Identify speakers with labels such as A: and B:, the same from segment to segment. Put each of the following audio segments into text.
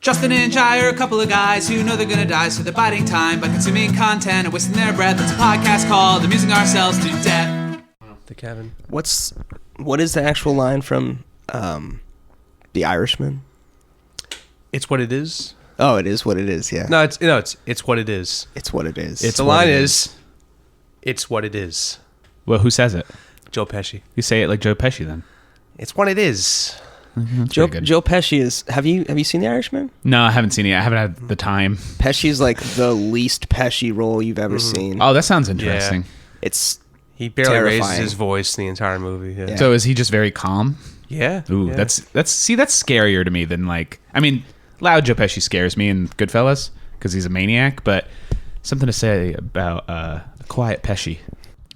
A: Justin and Jai are a couple of guys who know they're gonna die, so they're biding time by consuming content and wasting their breath. It's a podcast called Amusing Ourselves to Death.
B: To Kevin.
C: What is the actual line from The Irishman?
B: It's what it is.
C: Oh, it is what it is. Yeah.
B: No, it's what it is.
C: It's what it is.
B: The line is, it's what it is.
D: Well, who says it?
B: Joe Pesci.
D: You say it like Joe Pesci then.
B: It's what it is.
D: Mm-hmm.
C: Joe Pesci is. Have you seen The Irishman?
D: No, I haven't seen it. I haven't had the time.
C: Pesci's like the least Pesci role you've ever seen.
D: Oh, that sounds interesting.
C: Yeah.
B: He barely
C: terrifying.
B: raises his voice in the entire movie. Yeah.
D: So is he just very calm?
B: Yeah.
D: Ooh,
B: yeah.
D: that's scarier to me than loud Joe Pesci scares me in Goodfellas because he's a maniac, but something to say about a quiet Pesci.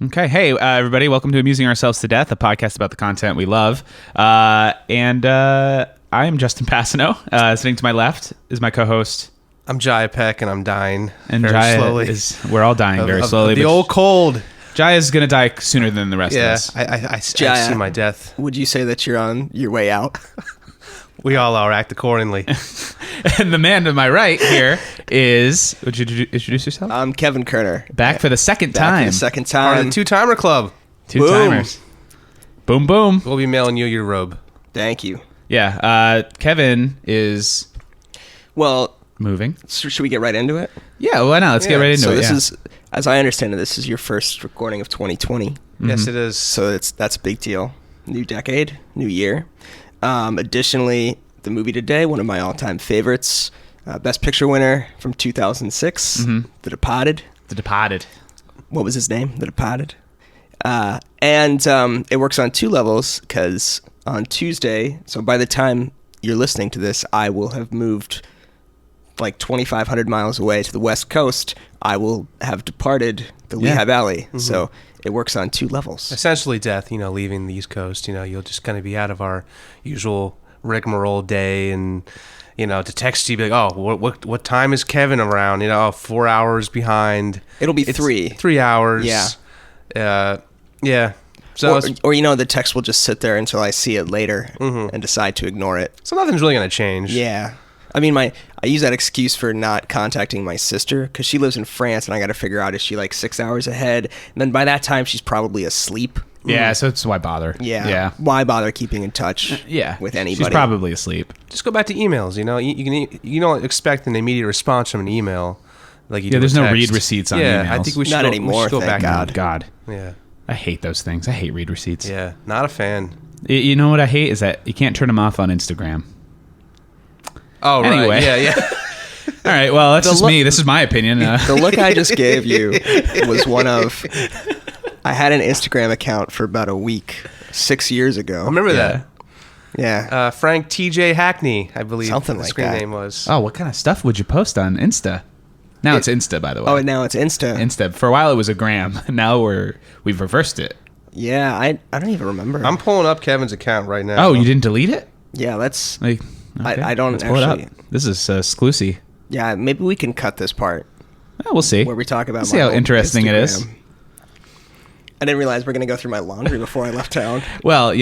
D: Okay, hey everybody, welcome to Amusing Ourselves to Death, a podcast about the content we love. And I am Justin Passano. Sitting to my left is my co-host.
B: I'm Jai Peck, and I'm dying
D: And
B: very
D: Jai
B: slowly.
D: we're all dying very slowly.
B: The old cold.
D: Jai is going to die sooner than the rest of us.
B: I
C: Jai,
B: see my death.
C: Would you say that you're on your way out?
B: We all are. Act accordingly.
D: And the man to my right here is... Would you introduce yourself?
C: I'm Kevin Kerner.
D: Back for the second
C: Back
D: time.
C: for the second
B: Part of
C: time.
B: the two-timer club.
D: Two-timers. Boom, boom.
B: We'll be mailing you your robe.
C: Thank you.
D: Yeah, Kevin is
C: Well,
D: moving.
C: should we get right into it?
D: Yeah, why not? Let's get right into
C: So
D: it.
C: this
D: yeah.
C: is, as I understand it, this is your first recording of 2020.
B: Yes, it is.
C: So that's a big deal. New decade, new year. Additionally, the movie today, one of my all-time favorites, Best Picture winner from 2006, The Departed.
D: The Departed.
C: What was his name? The Departed. And it works on two levels because on Tuesday, so by the time you're listening to this, I will have moved like 2,500 miles away to the West Coast. I will have departed the Lehigh Valley. Mm-hmm. So it works on two levels.
B: Essentially death, leaving the East Coast. You'll just kind of be out of our usual rigmarole day, and to text you, be like, oh, what time is Kevin around? 4 hours behind.
C: It'll be
B: It's
C: 3
B: hours.
C: Yeah.
B: Yeah. So
C: the text will just sit there until I see it later and decide to ignore it.
B: so nothing's really going to change.
C: Yeah. I mean, I use that excuse for not contacting my sister because she lives in France, and I got to figure out, is she like 6 hours ahead? And then by that time, she's probably asleep.
D: Yeah, so it's why bother.
C: Yeah. Why bother keeping in touch with anybody?
D: She's probably asleep.
B: Just go back to emails. You don't expect an immediate response from an email like you do
D: There's
B: a
D: no
B: text.
D: read receipts on emails.
B: I think we should
C: Not
B: go,
C: anymore,
B: we should go
C: thank
B: back.
C: God.
B: Yeah.
D: I hate those things. I hate read receipts.
B: Yeah. Not a fan.
D: You know what I hate is that you can't turn them off on Instagram.
B: Oh, right.
D: Anyway.
B: Yeah.
D: All right, well, that's just me. This is my opinion.
C: The look I just gave you was one of... I had an Instagram account for about a week 6 years ago.
B: I remember that.
C: Yeah.
B: Frank TJ Hackney, I believe
C: Something
B: the
C: like
B: screen
C: that.
B: name was.
D: Oh, what kind of stuff would you post on Insta? Now it's Insta, by the way.
C: Oh, and now it's Insta.
D: Insta. For a while it was a gram. Now we've reversed it.
C: Yeah, I don't even remember.
B: I'm pulling up Kevin's account right now.
D: Oh, you didn't delete it?
C: Yeah, let's...
D: Like, okay.
C: I don't
D: Let's pull it
C: actually...
D: up. This is exclusive.
C: Yeah, maybe we can cut this part
D: We'll see.
C: where we talk about
D: We'll see how
C: my
D: interesting it is.
C: Instagram. I didn't realize we're going to go through my laundry before I left town.
D: Well,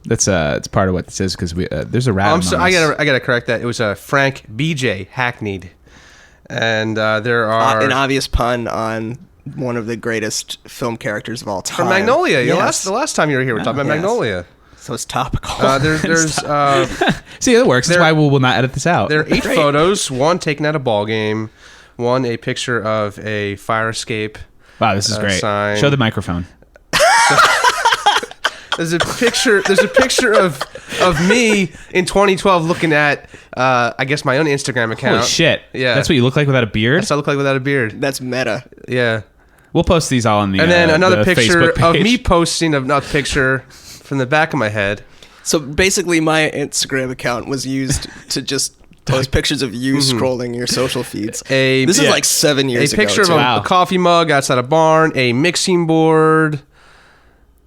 D: that's it's part of what this is because there's a rat.
B: I'm sorry, I gotta correct that. It was Frank BJ Hackneyed, and there are
C: An obvious pun on one of the greatest film characters of all time.
B: from Magnolia.
C: Yes.
B: The last time you were here, we were talking about
C: yes.
B: Magnolia.
C: So it's topical.
B: There's
D: See, it works. That's why we will not edit this out.
B: there are 8 photos. One taken at a ball game. One a picture of a fire escape.
D: Wow, this is great.
B: Sign.
D: Show the microphone.
B: There's a picture of me in 2012 looking at I guess my own Instagram account.
D: Holy shit.
B: Yeah.
D: That's what you look like without a beard?
B: That's what I look like without a beard.
C: That's meta.
B: Yeah.
D: We'll post these all on the
B: And then another
D: the
B: picture
D: Facebook
B: of
D: page.
B: me posting another picture from the back of my head.
C: So basically, my Instagram account was used to just post pictures of you scrolling your social feeds. This is like 7 years ago.
B: A picture of
C: too.
B: a coffee mug outside a barn, a mixing board,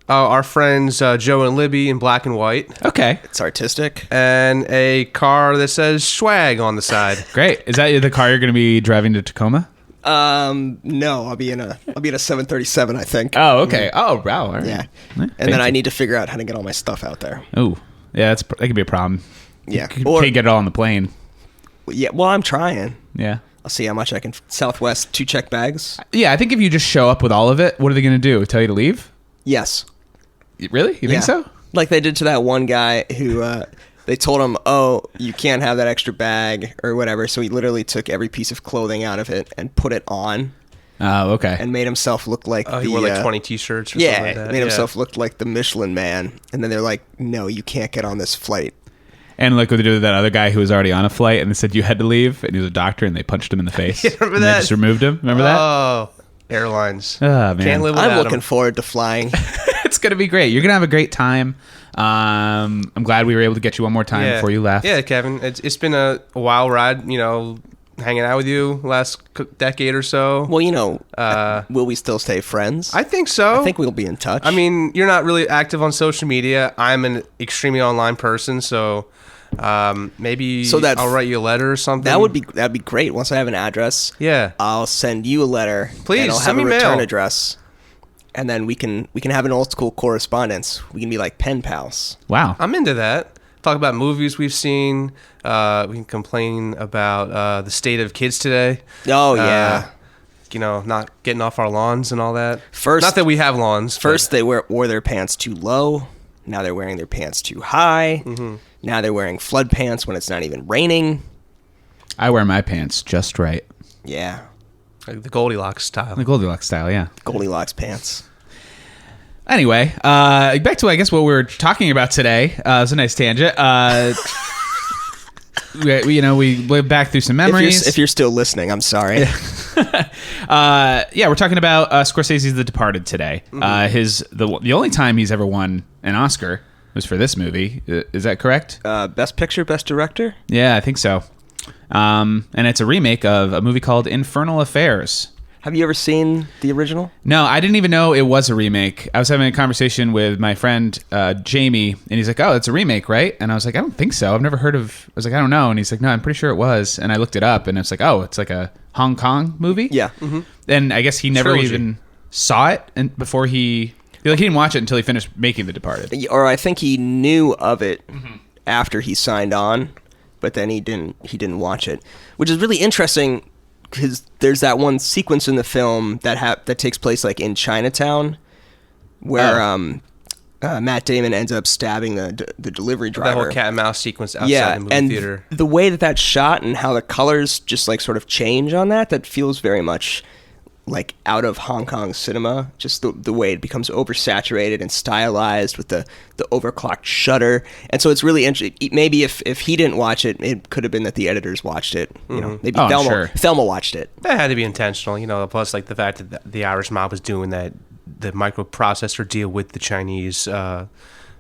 B: our friends Joe and Libby in black and white,
D: Okay.
C: It's artistic.
B: and a car that says swag on the side.
D: Great. Is that the car you're going to be driving to Tacoma?
C: No, I'll be in a 737, I think.
D: Oh, okay. Oh, wow. All right.
C: Yeah.
D: Thank
C: And then
D: you.
C: I need to figure out how to get all my stuff out there.
D: Oh, yeah, that could be a problem.
C: Yeah.
D: You
C: Or
D: can't get it all on the plane.
C: Yeah, well, I'm trying.
D: Yeah.
C: I'll see how much I can. Southwest 2 check bags.
D: Yeah, I think if you just show up with all of it, what are they going to do? Tell you to leave?
C: Yes.
D: Really? You think so?
C: Like they did to that one guy who they told him, "Oh, you can't have that extra bag or whatever." So he literally took every piece of clothing out of it and put it on.
D: Oh, okay.
C: And made himself look like
B: he wore like 20 t-shirts or something like that.
C: Made himself look like the Michelin Man. And then they're like, "No, you can't get on this flight."
D: And like what they did with that other guy who was already on a flight, and they said you had to leave, and he was a doctor, and they punched him in the face.
B: Remember
D: and
B: that?
D: They just removed him. Remember that?
B: Oh, airlines.
D: Oh, man.
B: Can't live without
C: I'm looking
B: them.
C: forward to flying.
D: It's gonna be great. You're gonna have a great time. I'm glad we were able to get you one more time before you left.
B: Yeah, Kevin. It's been a wild ride, hanging out with you last decade or so.
C: Well, will we still stay friends?
B: I think so.
C: I think we'll be in touch.
B: I mean, you're not really active on social media. I'm an extremely online person, so maybe I'll write you a letter or something.
C: that'd be great. Once I have an address,
B: I'll
C: send you a letter.
B: Please,
C: and I'll
B: send
C: have
B: me
C: a return
B: mail.
C: address, and then we can have an old school correspondence. We can be like pen pals.
D: Wow.
B: I'm into that. Talk about movies we've seen. We can complain about the state of kids today.
C: Oh yeah.
B: Not getting off our lawns and all that.
C: First-
B: not that we have lawns.
C: First, they wore their pants too low. Now they're wearing their pants too high. Mm-hmm. Now they're wearing flood pants when it's not even raining.
D: I wear my pants just right.
C: Yeah.
B: Like the Goldilocks style.
D: The Goldilocks style, yeah.
C: Goldilocks pants.
D: Anyway, back to, I guess, what we were talking about today. It was a nice tangent. We went back through some memories.
C: If you're still listening, I'm sorry.
D: We're talking about Scorsese's The Departed today.
B: Mm-hmm.
D: The only time he's ever won an Oscar was for this movie. Is that correct?
C: Best Picture, Best Director?
D: Yeah, I think so. And it's a remake of a movie called Infernal Affairs.
C: Have you ever seen the original?
D: No, I didn't even know it was a remake. I was having a conversation with my friend Jamie, and he's like, "Oh, it's a remake, right?" And I was like, "I don't think so. I've never heard of." I was like, "I don't know." And he's like, "No, I'm pretty sure it was." And I looked it up, and it's like, "Oh, it's like a Hong Kong movie."
C: Yeah.
B: Mm-hmm.
D: And I guess he never
B: Trilogy.
D: even saw it, and before he didn't watch it until he finished making The Departed.
C: Or I think he knew of it after he signed on, but then he didn't watch it, which is really interesting. Because there's that one sequence in the film that takes place like in Chinatown, where Matt Damon ends up stabbing the delivery driver.
B: That whole cat and mouse sequence outside the movie
C: and
B: theater.
C: The way that's shot and how the colors just like sort of change on that feels very much like out of Hong Kong cinema. Just the way it becomes oversaturated and stylized with the overclocked shutter. And so it's really interesting. Maybe if he didn't watch it, it could have been that the editors watched it. Maybe Thelma watched it.
B: That had to be intentional, plus like the fact that the Irish mob was doing that, the microprocessor deal with the Chinese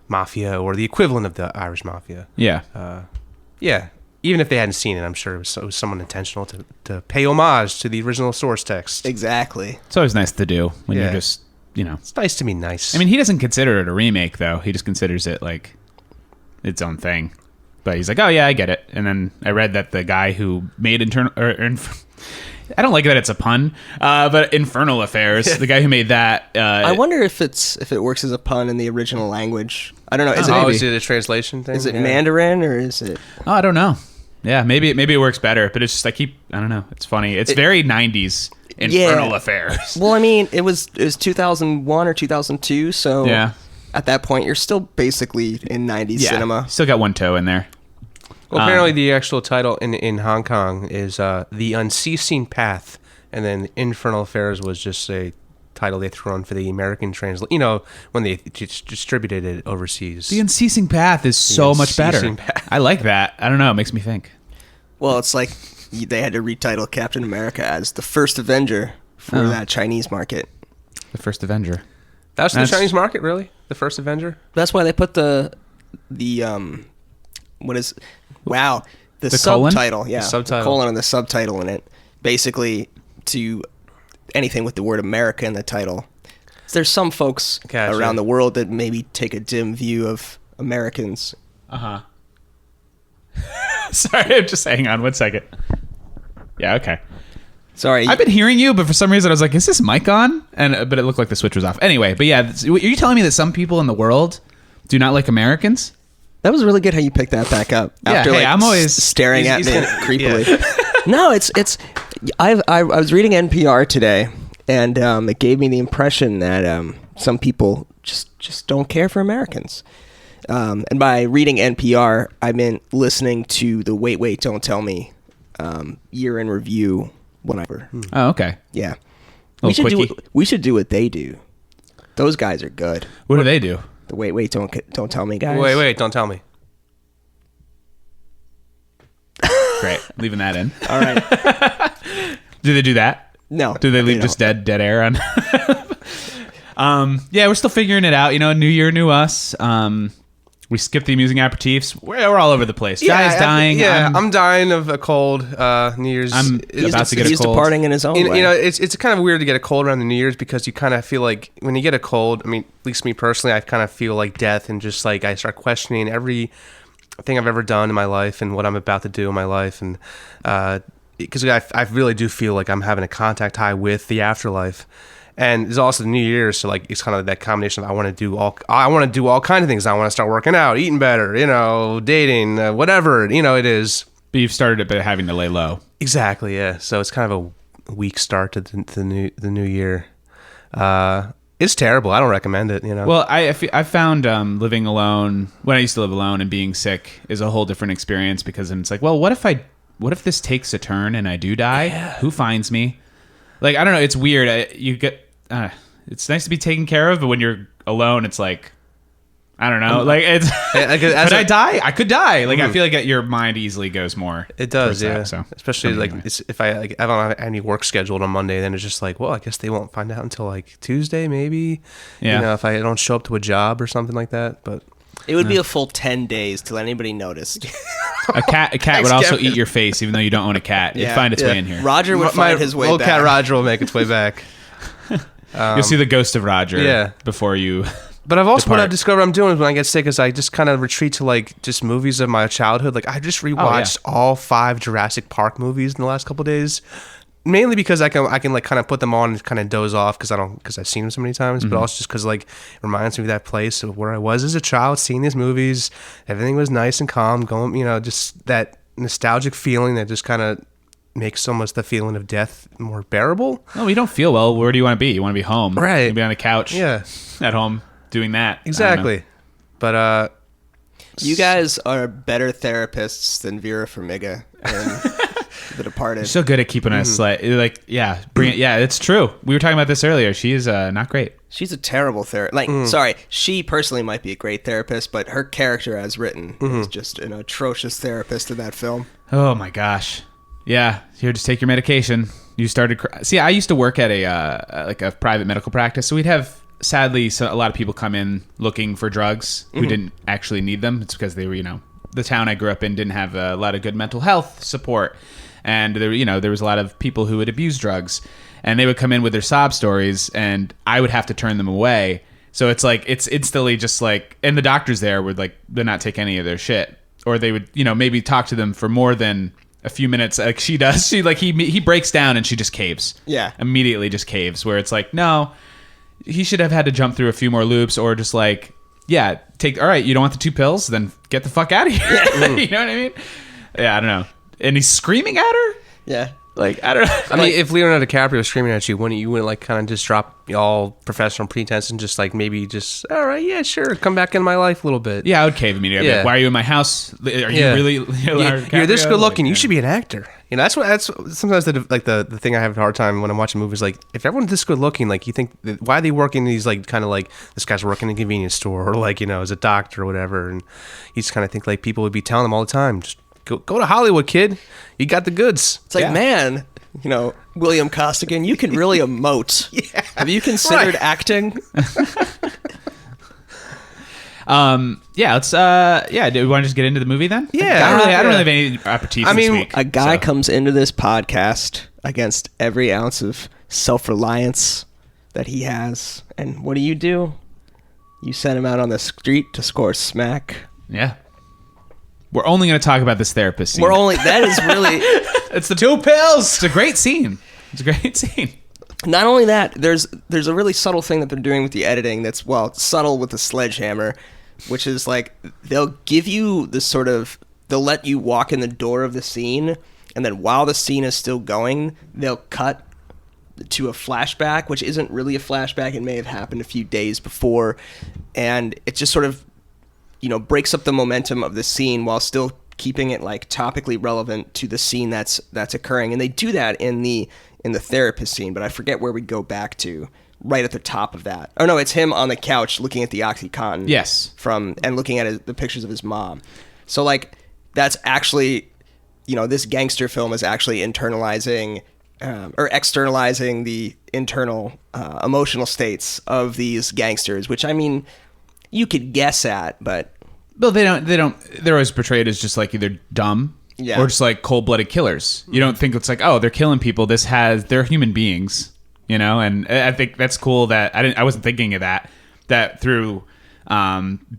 B: mafia or the equivalent of the Irish mafia.
D: Yeah.
B: Yeah. Even if they hadn't seen it, I'm sure it was someone intentional to pay homage to the original source text.
C: Exactly.
D: It's always nice to do when you're
B: Yeah.
D: just,
B: It's nice to be nice.
D: I mean, he doesn't consider it a remake, though. He just considers it like its own thing. But he's like, "Oh yeah, I get it." And then I read that the guy who made I don't like that it's a pun, but Infernal Affairs, the guy who made that.
C: I wonder if it works as a pun in the original language. I don't know.
B: Is it a translation thing?
C: Is it Mandarin or is it?
D: Oh, I don't know. Yeah, maybe it works better, but it's just I don't know. It's funny. It's very 90s Infernal Affairs.
C: Well, I mean, it was 2001 or 2002, so
D: Yeah.
C: at that point you're still basically in 90s cinema.
D: Still got one toe in there.
B: Well, apparently the actual title in Hong Kong is The Unceasing Path, and then Infernal Affairs was just a title they threw on for the American translation. When they distributed it overseas.
D: The Unceasing Path is so much better.
B: Unceasing Path.
D: I like that. I don't know. It makes me think.
C: Well, it's like they had to retitle Captain America as the first Avenger for that Chinese market.
D: The first Avenger.
B: That's the Chinese market, really? The first Avenger?
C: That's why they put the
D: colon?
C: Yeah,
B: The subtitle.
C: the colon and the subtitle in it, basically to anything with the word America in the title. There's some folks
B: Gotcha.
C: around the world that maybe take a dim view of Americans.
D: Uh-huh. Sorry, I'm just hang on 1 second. Yeah, okay.
C: Sorry,
D: I've been hearing you, but for some reason I was like, is this mic on? But it looked like the switch was off. Anyway, but yeah, are you telling me that some people in the world do not like Americans?
C: That was really good how you picked that back up.
D: Yeah,
C: After
D: hey, I'm always
C: staring at me creepily.
B: Yeah.
C: No, it's. I was reading NPR today, and it gave me the impression that some people just don't care for Americans. And by reading NPR, I meant listening to the Wait, Don't Tell Me year in review. Whenever.
D: Oh, okay.
C: Yeah.
D: Little
C: We should do what they do. Those guys are good.
D: What do they do?
C: The Wait, Don't Tell Me guys.
B: Wait, don't tell me.
D: Great. Leaving that in.
C: All right.
D: Do they do that?
C: No.
D: Do they leave just dead air on? Yeah, we're still figuring it out. New year, new us. We skipped the amusing aperitifs. We're all over the place. Jai's dying.
B: I'm dying of a cold. New Year's.
D: I'm about to get a
C: He's
D: cold.
C: departing in his own way.
B: It's kind of weird to get a cold around the New Year's because you kind of feel like when you get a cold. I mean, at least me personally, I kind of feel like death and just like I start questioning everything I've ever done in my life and what I'm about to do in my life, and because I really do feel like I'm having a contact high with the afterlife. And it's also the New Year, so like it's kind of that combination of I want to do all kinds of things. I want to start working out, eating better, dating, whatever, it is.
D: But you've started it by having to lay low.
B: Exactly, yeah. So it's kind of a weak start to the new year. It's terrible. I don't recommend it.
D: Well, I found living alone when I used to live alone and being sick is a whole different experience because then it's like, well, what if this takes a turn and I do die? Yeah. Who finds me? Like I don't know. It's weird. It's nice to be taken care of, but when you're alone, it's like, I don't know. Like it's, could I die? I could die. Like I feel like your mind easily goes more.
B: It does, yeah.
D: That, so.
B: Especially like if I don't have any work scheduled on Monday, then it's just like, well, I guess they won't find out until like Tuesday, maybe.
D: Yeah.
B: If I don't show up to a job or something like that. But
C: it would be a full 10 days till anybody noticed.
D: A cat would also eat your face, even though you don't own a cat. It'd find its way in here.
C: Roger would find his way
B: old
C: back.
B: Cat Roger will make its way back.
D: You'll see the ghost of Roger before you.
B: But I've also
D: depart.
B: what I've discovered I'm doing when I get sick is I just kind of retreat to like just movies of my childhood. Like I just rewatched all 5 Jurassic Park movies in the last couple of days, mainly because I can like kind of put them on and kind of doze off because I've seen them so many times, but also just because like it reminds me of that place of where I was as a child seeing these movies. Everything was nice and calm, going just that nostalgic feeling that just kind of makes almost the feeling of death more bearable.
D: No, you don't feel well. Where do you want to be? You want to be home,
B: right?
D: You be on the couch, at home doing that.
B: Exactly. But
C: you guys are better therapists than Vera Farmiga in The Departed.
D: You're so good at keeping us bring it. Yeah, it's true. We were talking about this earlier. She is not great.
C: She's a terrible therapist. Sorry, she personally might be a great therapist, but her character as written is just an atrocious therapist in that film.
D: Oh my gosh. Yeah, here, just take your medication. You started. See, I used to work at a private medical practice, so we'd have sadly a lot of people come in looking for drugs who didn't actually need them. It's because they were, the town I grew up in didn't have a lot of good mental health support, and there was a lot of people who would abuse drugs, and they would come in with their sob stories, and I would have to turn them away. So it's like it's instantly just like, and the doctors there would like they'd not take any of their shit, or they would maybe talk to them for more than a few minutes like she does. She like he breaks down and she just caves.
C: Yeah.
D: Immediately just caves, where it's like, no, he should have had to jump through a few more loops, or just like, yeah, all right, you don't want the 2 pills, then get the fuck out of here. You know what I mean? Yeah, I don't know. And he's screaming at her?
C: Yeah.
D: Like, I don't know.
B: I mean, if Leonardo DiCaprio was screaming at you, wouldn't you like kind of just drop all professional pretense and just like maybe just, all right, yeah, sure, come back in my life a little bit?
D: Yeah, I would cave immediately.
B: Yeah.
D: Like, why are you in my house? Are you really Leonardo DiCaprio?
B: You're this good looking.
D: Like,
B: you should be an actor. That's sometimes the thing I have a hard time when I'm watching movies. Like, if everyone's this good looking, like you think, why are they working these like kind of like this guy's working in a convenience store or like as a doctor or whatever, and you just kind of think like people would be telling them all the time, just go to Hollywood, kid. You got the goods.
C: It's like, man, William Costigan, you can really emote.
B: Yeah.
C: Have you considered acting?
D: Let's do we want to just get into the movie then?
B: Yeah.
D: I don't really have any aperitifs this week.
C: A guy comes into this podcast against every ounce of self-reliance that he has, and what do? You send him out on the street to score smack.
D: Yeah. We're only going to talk about this therapist scene.
C: That is really...
D: It's the 2 pills. It's a great scene.
C: Not only that, there's a really subtle thing that they're doing with the editing that's, subtle with the sledgehammer. which is like they'll give you the sort of, they'll let you walk in the door of the scene, and then while the scene is still going, they'll cut to a flashback, which isn't really a flashback. It may have happened a few days before, and it just sort of, breaks up the momentum of the scene while still keeping it like topically relevant to the scene that's occurring. And they do that in the therapist scene, but I forget where we go back to right at the top of that. Oh no, it's him on the couch looking at the OxyContin.
D: Yes.
C: And looking at the pictures of his mom. So like that's actually, this gangster film is actually internalizing or externalizing the internal emotional states of these gangsters, which I mean, you could guess at, but
D: they're always portrayed as just like either dumb or just like cold-blooded killers. You don't think it's like, oh, they're killing people. They're human beings, and I think that's cool that I wasn't thinking of that through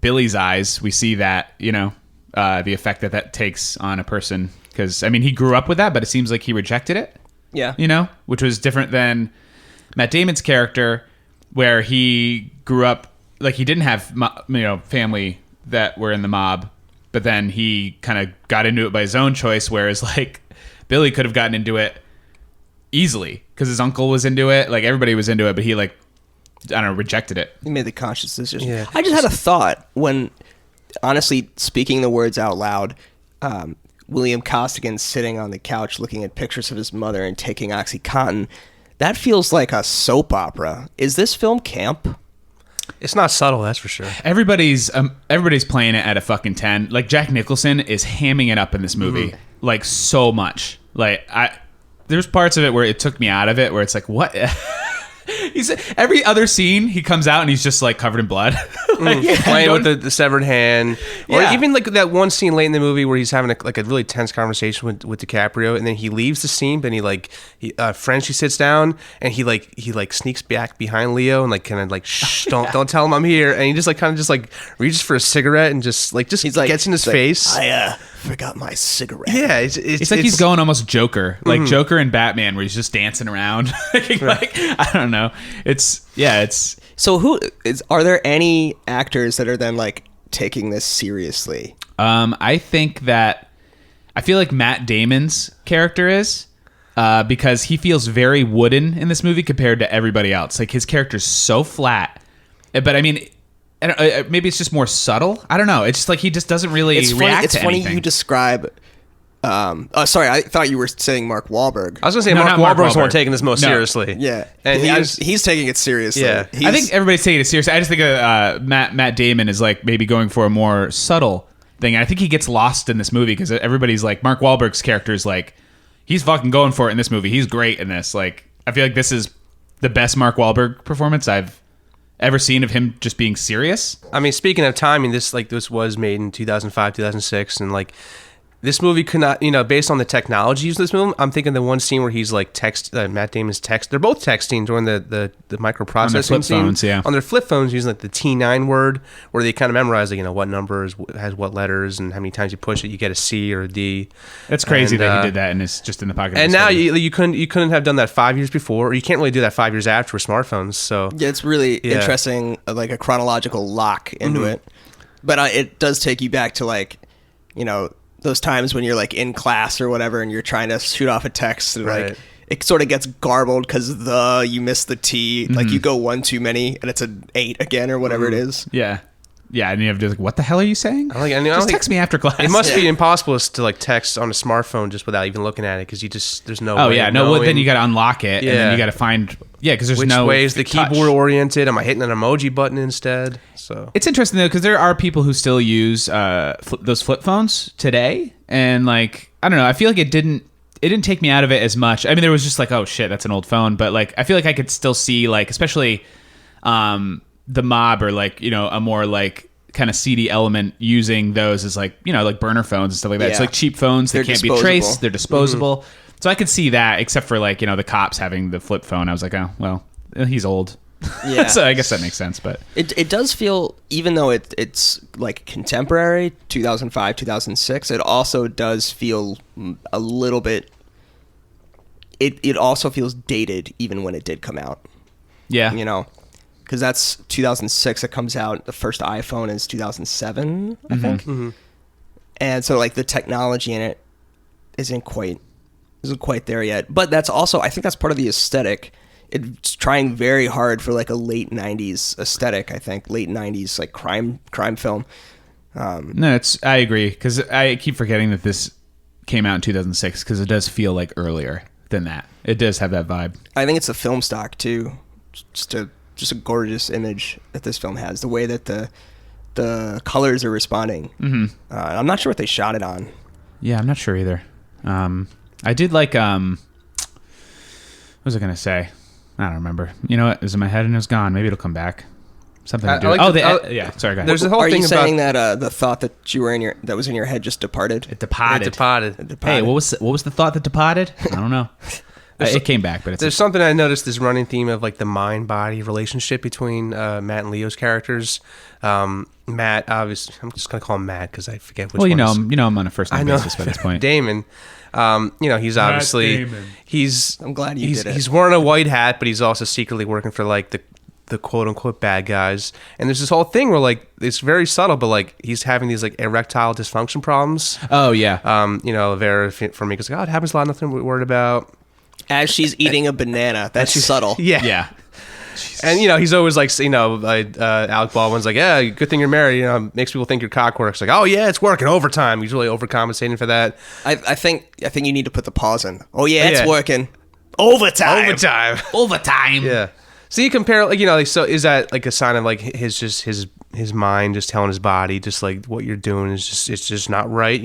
D: Billy's eyes, we see that, the effect that takes on a person. Because, I mean, he grew up with that, but it seems like he rejected it.
C: Yeah.
D: Which was different than Matt Damon's character, where he grew up, like he didn't have, family that were in the mob, but then he kind of got into it by his own choice, whereas like Billy could have gotten into it easily because his uncle was into it, like everybody was into it, but he rejected it.
C: He made the conscious decision.
B: Yeah.
C: I just had a thought when, honestly, speaking the words out loud, William Costigan sitting on the couch looking at pictures of his mother and taking OxyContin, that feels like a soap opera. Is this film camp?
B: It's not subtle, that's for sure.
D: Everybody's playing it at a fucking 10. Like Jack Nicholson is hamming it up in this movie, like so much. Like there's parts of it where it took me out of it, where it's like, what? He's every other scene he comes out and he's just like covered in blood,
B: playing with the severed hand, or
C: Yeah.
B: even like that one scene late in the movie where he's having a really tense conversation with DiCaprio, and then he leaves the scene, but Frenchie sits down and he sneaks back behind Leo and kind of shh, don't tell him I'm here, and he just kind of reaches for a cigarette and just gets in his face.
C: I forgot my cigarette.
B: Yeah, it's
D: like he's going almost Joker, like Joker and Batman, where he's just dancing around. I don't know. It's.
C: So are there any actors that are then taking this seriously?
D: I feel like Matt Damon's character is, because he feels very wooden in this movie compared to everybody else. Like his character's so flat, but I mean, maybe it's just more subtle. I don't know. It's just like he just doesn't really react
C: it's
D: to
C: funny
D: anything.
C: you describe. Sorry, I thought you were saying Mark Wahlberg.
B: I was gonna say
D: No,
B: Mark
D: not Mark
B: Wahlberg's more
D: Wahlberg.
B: taking this most
D: No.
B: seriously.
C: Yeah,
B: and
C: he's taking it seriously.
B: Yeah.
D: I think everybody's taking it seriously. I just think Matt Damon is maybe going for a more subtle thing. And I think he gets lost in this movie because everybody's Mark Wahlberg's character is he's fucking going for it in this movie. He's great in this. I feel like this is the best Mark Wahlberg performance I've ever seen of him just being serious.
B: I mean, speaking of timing, this was made in 2005, 2006, and this movie could not, based on the technology used in this movie, I'm thinking the one scene where he's Matt Damon's text. They're both texting during the microprocessing
D: On their flip
B: scene.
D: phones, yeah.
B: On their flip phones, using the T9 word, where they kind of memorize, what number has what letters, and how many times you push it, you get a C or a D.
D: It's crazy
B: And,
D: that he did that and it's just in the pocket. of
B: And
D: his
B: now
D: hoodie.
B: you couldn't have done that 5 years before, or you can't really do that 5 years after with smartphones. So
C: Yeah, it's really interesting, a chronological lock into it. But it does take you back to those times when you're in class or whatever, and you're trying to shoot off a text, and
B: Right.
C: it sort of gets garbled because you miss the T, you go one too many, and it's an 8 again or whatever it is.
D: Yeah. Yeah, and you have to what the hell are you saying?
B: I don't
D: Just
B: think-
D: text me after class.
B: It must be impossible to text on a smartphone just without even looking at it, because there's no
D: Oh
B: way
D: yeah,
B: of
D: no. Well, then
B: knowing
D: you got to unlock it, and then
B: Yeah.
D: you got to find because there's
B: which
D: no
B: way is the
D: touch.
B: keyboard oriented. Am I hitting an emoji button instead? So
D: It's interesting though because there are people who still use those flip phones today, and I don't know. I feel like it didn't take me out of it as much. I mean, there was just oh shit, that's an old phone, but I feel like I could still see especially the mob or a more kind of seedy element using those as burner phones and stuff like that.
C: Yeah.
D: It's cheap phones that
C: They're
D: can't be
C: disposable.
D: traced. They're disposable. So I could see that, except for the cops having the flip phone. I was like, oh well, he's old.
C: Yeah.
D: So I guess that makes sense. But
C: It does feel, even though it's contemporary, 2005, 2006, it also does feel a little bit, it also feels dated even when it did come out.
D: yeah,
C: because that's 2006. It comes out. The first iPhone is 2007, I think. Mm-hmm. And so like the technology in it isn't quite there yet. But that's also, I think that's part of the aesthetic. It's trying very hard for like a late 90s aesthetic, I think. Late 90s like crime film.
D: No, I agree, because I keep forgetting that this came out in 2006, because it does feel like earlier than that. It does have that vibe.
C: I think it's the film stock too. Just a gorgeous image that this film has. The way that the colors are responding. Mm-hmm. I'm not sure what they shot it on.
D: Yeah, I'm not sure either. I did like what was I gonna say? I don't remember. You know what? It was in my head and it was gone. Maybe it'll come back. Something to do. Yeah. Sorry, go ahead.
C: There's a whole thing. Are you saying that the thought that that was in your head just departed?
D: It departed. Hey, what was the thought that departed? I don't know. It came back, but
B: there's something I noticed, this running theme of like the mind-body relationship between Matt and Leo's characters. Matt, obviously, I'm just gonna call him Matt because I forget which.
D: Well,
B: one
D: I'm on a first name basis by this point.
B: Damon. He's obviously
C: I'm glad you did it.
B: He's wearing a white hat, but he's also secretly working for like the quote unquote bad guys. And there's this whole thing where like it's very subtle, but like he's having these like erectile dysfunction problems.
D: Oh yeah.
B: Vera for me goes like, oh, it happens a lot, nothing we're worried about.
C: As she's eating a banana, that's subtle.
D: Yeah.
B: Jesus. And he's always like, Alec Baldwin's like, yeah, good thing you're married. Makes people think your cock works. Like, oh yeah, it's working overtime. He's really overcompensating for that.
C: I think you need to put the pause in. Oh yeah, it's working overtime.
B: Yeah. So you compare, like, so is that like a sign of like his mind just telling his body just like what you're doing is it's just not right,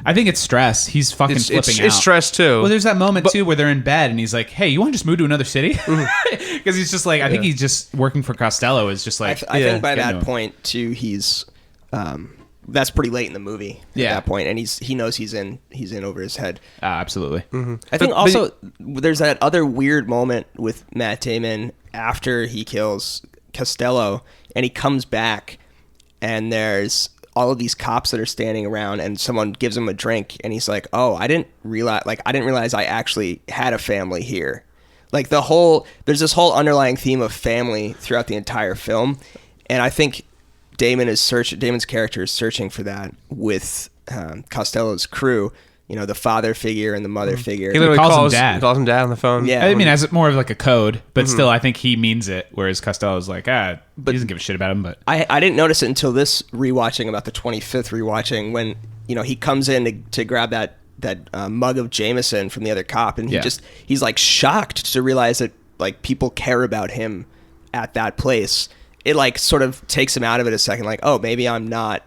D: I think it's stress. He's fucking flipping out.
B: It's stress too.
D: Well, there's that moment too where they're in bed and he's like, "Hey, you want to just move to another city?" Because he's just like, I think he's just working for Costello. Is just like,
C: I think by that point too, he's that's pretty late in the movie. At that point, and he knows he's in over his head.
D: Absolutely.
C: Mm-hmm. I think also there's that other weird moment with Matt Damon after he kills Costello, and he comes back, and there's all of these cops that are standing around, and someone gives him a drink, and he's like, "Oh, I didn't realize I actually had a family here." Like there's this whole underlying theme of family throughout the entire film, and I think Damon's character is searching for that with Costello's crew. The father figure and the mother figure.
D: He literally calls him dad.
B: He calls him dad on the phone.
C: Yeah,
D: I mean, as more of like a code, but still, I think he means it. Whereas Costello's like, he doesn't give a shit about him. But
C: I didn't notice it until this rewatching, about the 25th rewatching, when he comes in to grab that mug of Jameson from the other cop, and he's like shocked to realize that like people care about him at that place. It like sort of takes him out of it a second, like, oh, maybe I'm not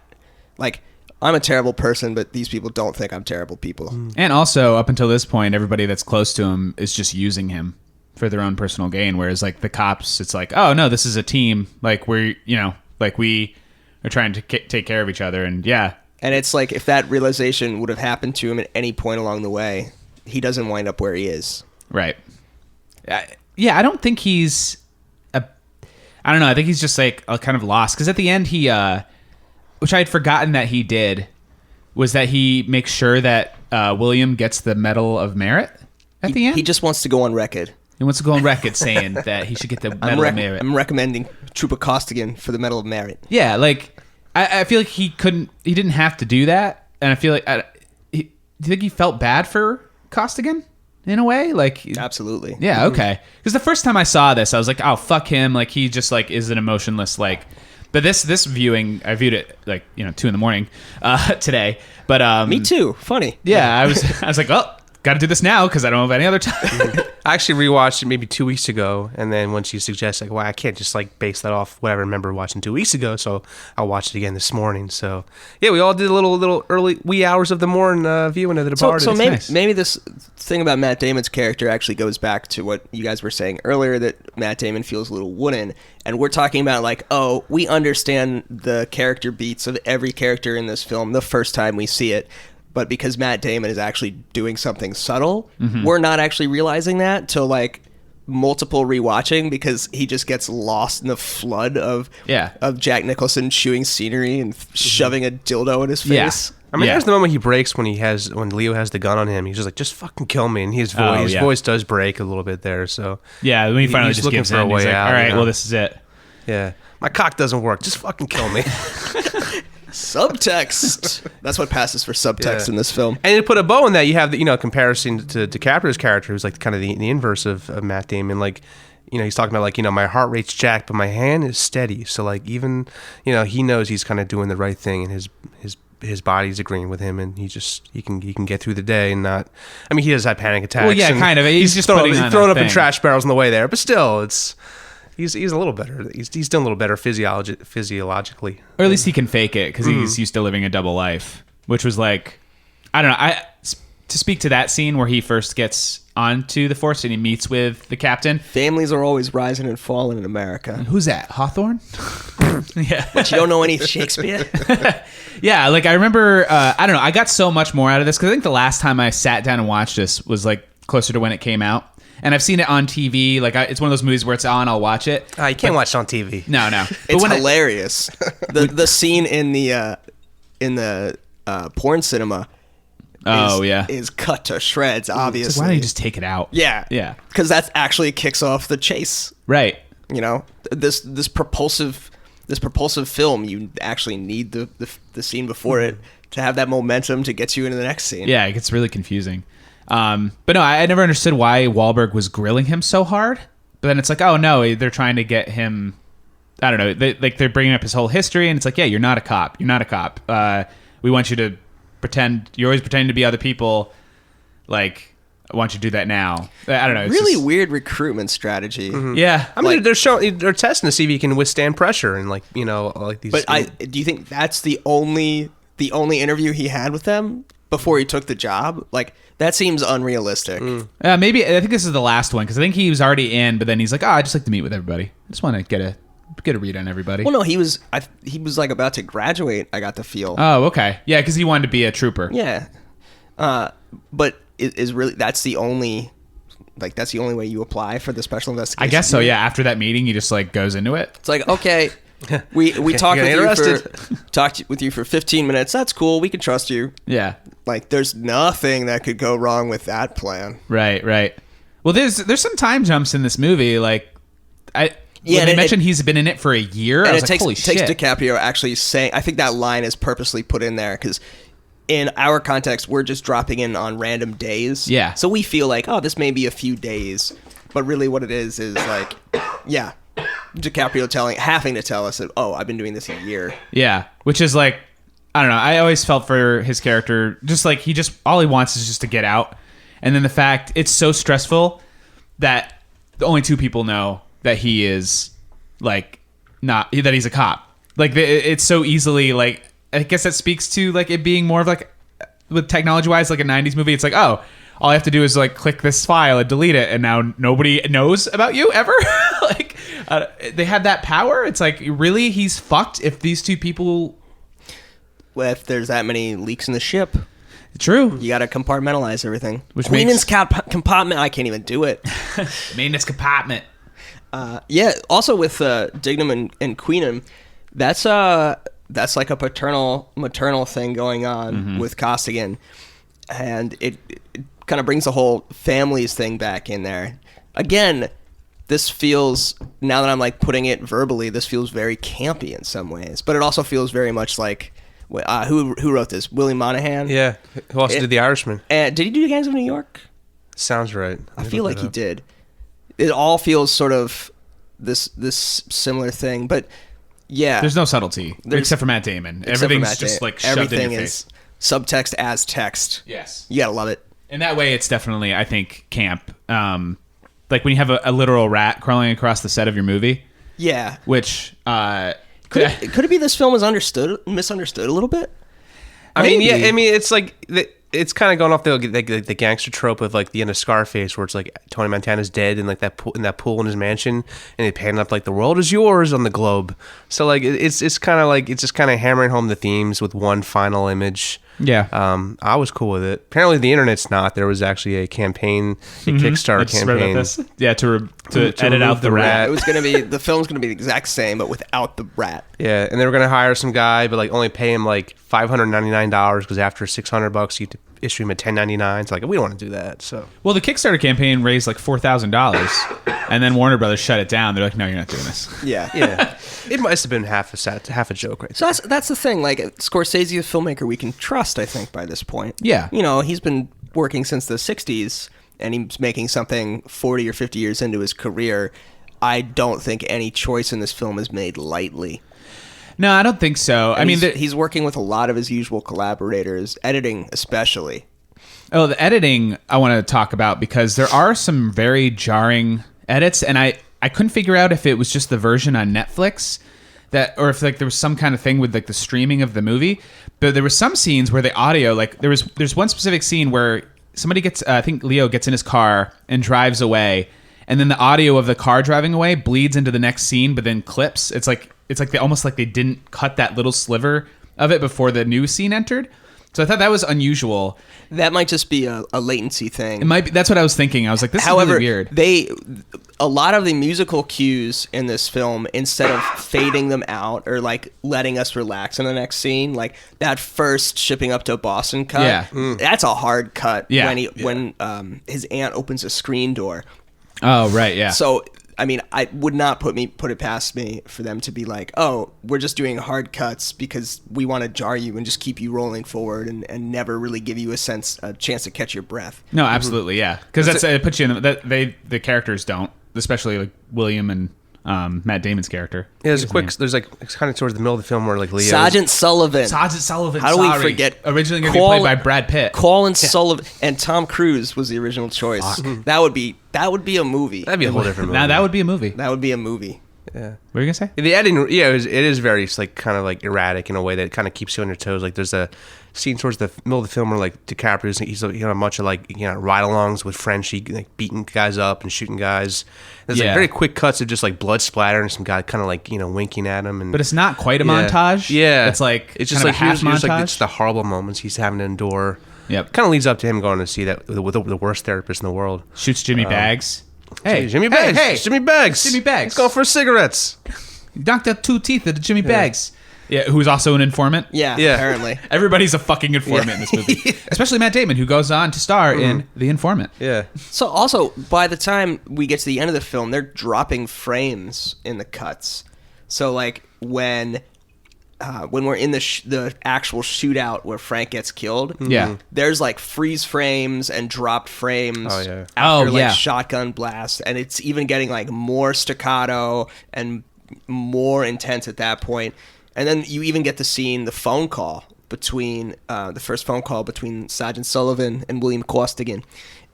C: like. I'm a terrible person, but these people don't think I'm terrible people.
D: And also, up until this point, everybody that's close to him is just using him for their own personal gain. Whereas, like, the cops, it's like, oh, no, this is a team. Like, we are trying to take care of each other. And, yeah.
C: And it's like, if that realization would have happened to him at any point along the way, he doesn't wind up where he is.
D: Right. I don't think he's... I don't know. I think he's just, like, kind of lost. Because at the end, he... which I had forgotten that he did, was that he makes sure that William gets the Medal of Merit at the end.
C: He just wants to go on record.
D: He wants to go on record saying that he should get the Medal of Merit.
C: I'm recommending Trooper Costigan for the Medal of Merit.
D: Yeah, like, I feel like he didn't have to do that. And I feel like, do you think he felt bad for Costigan in a way? Like,
C: absolutely.
D: Yeah, okay. Because the first time I saw this, I was like, oh, fuck him. Like, he just, like, is an emotionless, like... But this viewing, I viewed it like 2 a.m. Today. But
C: me too. Funny.
D: Yeah, I was like, oh, got to do this now because I don't have any other time.
B: I actually rewatched it maybe 2 weeks ago, and then when she suggests like, well, I can't just like base that off what I remember watching 2 weeks ago, so I'll watch it again this morning. So yeah, we all did a little early wee hours of the morning viewing of The Departed.
C: So maybe this thing about Matt Damon's character actually goes back to what you guys were saying earlier, that Matt Damon feels a little wooden, and we're talking about like, oh, we understand the character beats of every character in this film the first time we see it. But because Matt Damon is actually doing something subtle, we're not actually realizing that till like multiple rewatching, because he just gets lost in the flood of Jack Nicholson chewing scenery and shoving a dildo in his face.
B: I mean,
D: Yeah.
B: there's the moment he breaks when Leo has the gun on him. He's just like, just fucking kill me, and his voice does break a little bit there. So
D: Yeah, when he finally
B: he's
D: just
B: looking
D: gives
B: for a
D: in, he's
B: way
D: like,
B: out,
D: all right,
B: you know?
D: well, this is it.
B: yeah, my cock doesn't work. Just fucking kill me.
C: Subtext. That's what passes for subtext
B: Yeah.
C: in this film.
B: And to put a bow on that, you have the comparison to DiCaprio's character, who's like kind of the inverse of Matt Damon. Like, he's talking about like, my heart rate's jacked, but my hand is steady. So like, even he knows he's kind of doing the right thing, and his body's agreeing with him, and he can get through the day and not. I mean, he does have panic attacks.
D: Well, yeah,
B: and
D: kind of. He's just
B: throwing
D: putting on
B: up
D: a
B: in
D: thing.
B: trash barrels on the way there, but still, he's a little better. He's done a little better physiologically.
D: Or at least he can fake it because he's used to living a double life, which was like, I don't know. To speak to that scene where he first gets onto the force and he meets with the captain.
C: Families are always rising and falling in America.
D: Who's that? Hawthorne? Yeah.
C: But you don't know any Shakespeare?
D: Yeah, like I remember, I don't know. I got so much more out of this because I think the last time I sat down and watched this was like closer to when it came out. And I've seen it on TV. Like it's one of those movies where it's on, I'll watch it.
B: You can't watch it on TV.
D: No. But
C: It's
D: when
C: hilarious. The scene in the porn cinema is cut to shreds, obviously.
D: It's like, why don't you just take it out?
C: Yeah.
D: Yeah.
C: Because that actually kicks off the chase.
D: Right.
C: This propulsive film, you actually need the scene before it to have that momentum to get you into the next scene.
D: Yeah, it gets really confusing. But no, I never understood why Wahlberg was grilling him so hard. But then it's like, oh no, they're trying to get him. I don't know. They're bringing up his whole history, and it's like, yeah, you're not a cop. You're not a cop. We want you to pretend. You're always pretending to be other people. Like, I want you to do that now. I don't know. It's
C: Really
D: just,
C: weird recruitment strategy.
D: Yeah.
B: I mean, they're testing to see if he can withstand pressure and like these.
C: But do you think that's the only interview he had with them before he took the job? Like, that seems unrealistic.
D: Maybe I think this is the last one because I think he was already in, but then he's like, oh, I just like to meet with everybody. I just want to get a read on everybody.
C: Well, no, he was like about to graduate. I got the feel.
D: Oh, okay. Yeah, because he wanted to be a trooper.
C: Yeah, but is really that's the only way you apply for the special investigation.
D: I guess so. Yeah. After that meeting, he just like goes into it.
C: It's like, okay, we talked with you for 15 minutes. That's cool. We can trust you.
D: Yeah.
C: Like, there's nothing that could go wrong with that plan.
D: Right. Well, there's some time jumps in this movie. Like, when they mentioned he's been in it for a year, I was like, holy shit.
C: Takes DiCaprio actually saying, I think that line is purposely put in there because in our context, we're just dropping in on random days.
D: Yeah.
C: So we feel like, oh, this may be a few days, but really what it is like, yeah, DiCaprio having to tell us that, oh, I've been doing this a year.
D: Yeah, which is like, I don't know. I always felt for his character, just like all he wants is just to get out. And then the fact it's so stressful that the only two people know that he is like that he's a cop. Like it's so easily like, I guess that speaks to like it being more of like with technology wise, like a 90s movie. It's like, oh, all I have to do is like click this file and delete it. And now nobody knows about you ever. Like they have that power. It's like, really, he's fucked if these two people.
C: Well, if there's that many leaks in the ship.
D: True.
C: You got to compartmentalize everything.
D: Which
C: Queen's compartment. I can't even do it.
D: Maintenance compartment.
C: Yeah. Also with Dignam and Queenan, that's like a maternal thing going on with Costigan, and it kind of brings the whole families thing back in there. Again, this feels, now that I'm like putting it verbally, this feels very campy in some ways, but it also feels very much like. Who wrote this? Willie Monahan?
B: Yeah. Who also did The Irishman?
C: And did he do Gangs of New York?
B: Sounds right.
C: I feel like he did. It all feels sort of this similar thing, but yeah.
D: There's no subtlety except for Matt Damon. Everything's just like shoved
C: everything
D: in your
C: is
D: face.
C: subtext as text.
D: Yes.
C: You gotta love it.
D: In that way, it's definitely, I think, camp. Like when you have a literal rat crawling across the set of your movie.
C: Yeah.
D: Which
C: could it be this film is misunderstood a little bit?
B: I mean, yeah. I mean, it's like it's kind of going off the gangster trope of like the end of Scarface, where it's like Tony Montana's dead and like that pool in his mansion, and they pan up like the world is yours on the globe. So like it's kind of like it's just kind of hammering home the themes with one final image
D: Yeah.
B: I was cool with it. Apparently, the internet's not. There was actually a campaign, a Kickstarter
D: I just read about
B: campaign.
D: this. Yeah, to edit
B: remove
D: out the rat.
C: It was gonna be the film's gonna be the exact same, but without the rat.
B: Yeah, and they were gonna hire some guy, but like only pay him like $599 because after $600, you issue him a 1099. It's like we don't want to do that. So
D: Well, the Kickstarter campaign raised like $4,000, and then Warner Brothers shut it down. They're like, "No, you're not doing this."
C: Yeah.
B: yeah, it must have been half a joke, right?
C: So that's the thing. Like Scorsese, a filmmaker we can trust, I think, by this point.
D: Yeah.
C: You know, he's been working since the '60s, and he's making something 40 or 50 years into his career. I don't think any choice in this film is made lightly.
D: No, I don't think so. I mean,
C: he's working with a lot of his usual collaborators, editing especially.
D: Oh, the editing I want to talk about because there are some very jarring edits, and I couldn't figure out if it was just the version on Netflix or if like there was some kind of thing with like the streaming of the movie. But there were some scenes where the audio, like there's one specific scene where somebody gets, I think Leo gets in his car and drives away, and then the audio of the car driving away bleeds into the next scene, but then clips. It's like they almost like they didn't cut that little sliver of it before the new scene entered. So I thought that was unusual.
C: That might just be a latency thing.
D: It might be. That's what I was thinking. I was like, this
C: However,
D: is really weird.
C: A lot of the musical cues in this film, instead of fading them out or like letting us relax in the next scene, like that first shipping up to Boston cut,
D: Yeah.
C: That's a hard cut.
D: Yeah.
C: When his aunt opens a screen door.
D: Oh, right, yeah.
C: So, I mean, I would not put it past me for them to be like, oh, we're just doing hard cuts because we want to jar you and just keep you rolling forward and never really give you a chance to catch your breath.
D: No, absolutely, yeah. Because it puts you in the characters don't, especially like William and Matt Damon's character.
B: Yeah, there's like it's kind of towards the middle of the film where like Leo
C: Sergeant Sullivan.
D: How
C: do we forget?
D: Originally going to be played by Brad Pitt.
C: Colin Sullivan and Tom Cruise was the original choice. That would be a movie.
B: That'd be a whole different movie.
D: Now that would be a movie.
C: That would be a movie.
B: Yeah.
D: What were you gonna say?
B: The editing, yeah, it is very like kind of like erratic in a way that kind of keeps you on your toes. Like there's a scene towards the middle of the film where like DiCaprio's he's a bunch of like ride-alongs with Frenchie like beating guys up and shooting guys. There's like very quick cuts of just like blood splatter and some guy kind of like winking at him. And
D: but it's not quite a montage.
B: Yeah,
D: it's like
B: it's just
D: kind
B: like
D: of a half montage.
B: Like it's the horrible moments he's having to endure.
D: Yep,
B: kind of leads up to him going to see that with the worst therapist in the world.
D: Shoots Jimmy Bags. Hey,
B: Jimmy Bags!
D: Hey,
B: Jimmy Bags!
D: Jimmy Bags!
B: Let's go for cigarettes.
D: He knocked out 2 teeth at Jimmy Bags. Yeah, who's also an informant.
C: Yeah. Apparently.
D: Everybody's a fucking informant in this movie. Especially Matt Damon, who goes on to star in The Informant.
B: Yeah.
C: So also, by the time we get to the end of the film, they're dropping frames in the cuts. So like when we're in the actual shootout where Frank gets killed, there's like freeze frames and dropped frames after shotgun blasts, and it's even getting like more staccato and more intense at that point. And then you even get to see the phone call between the first phone call between Sergeant Sullivan and William Costigan,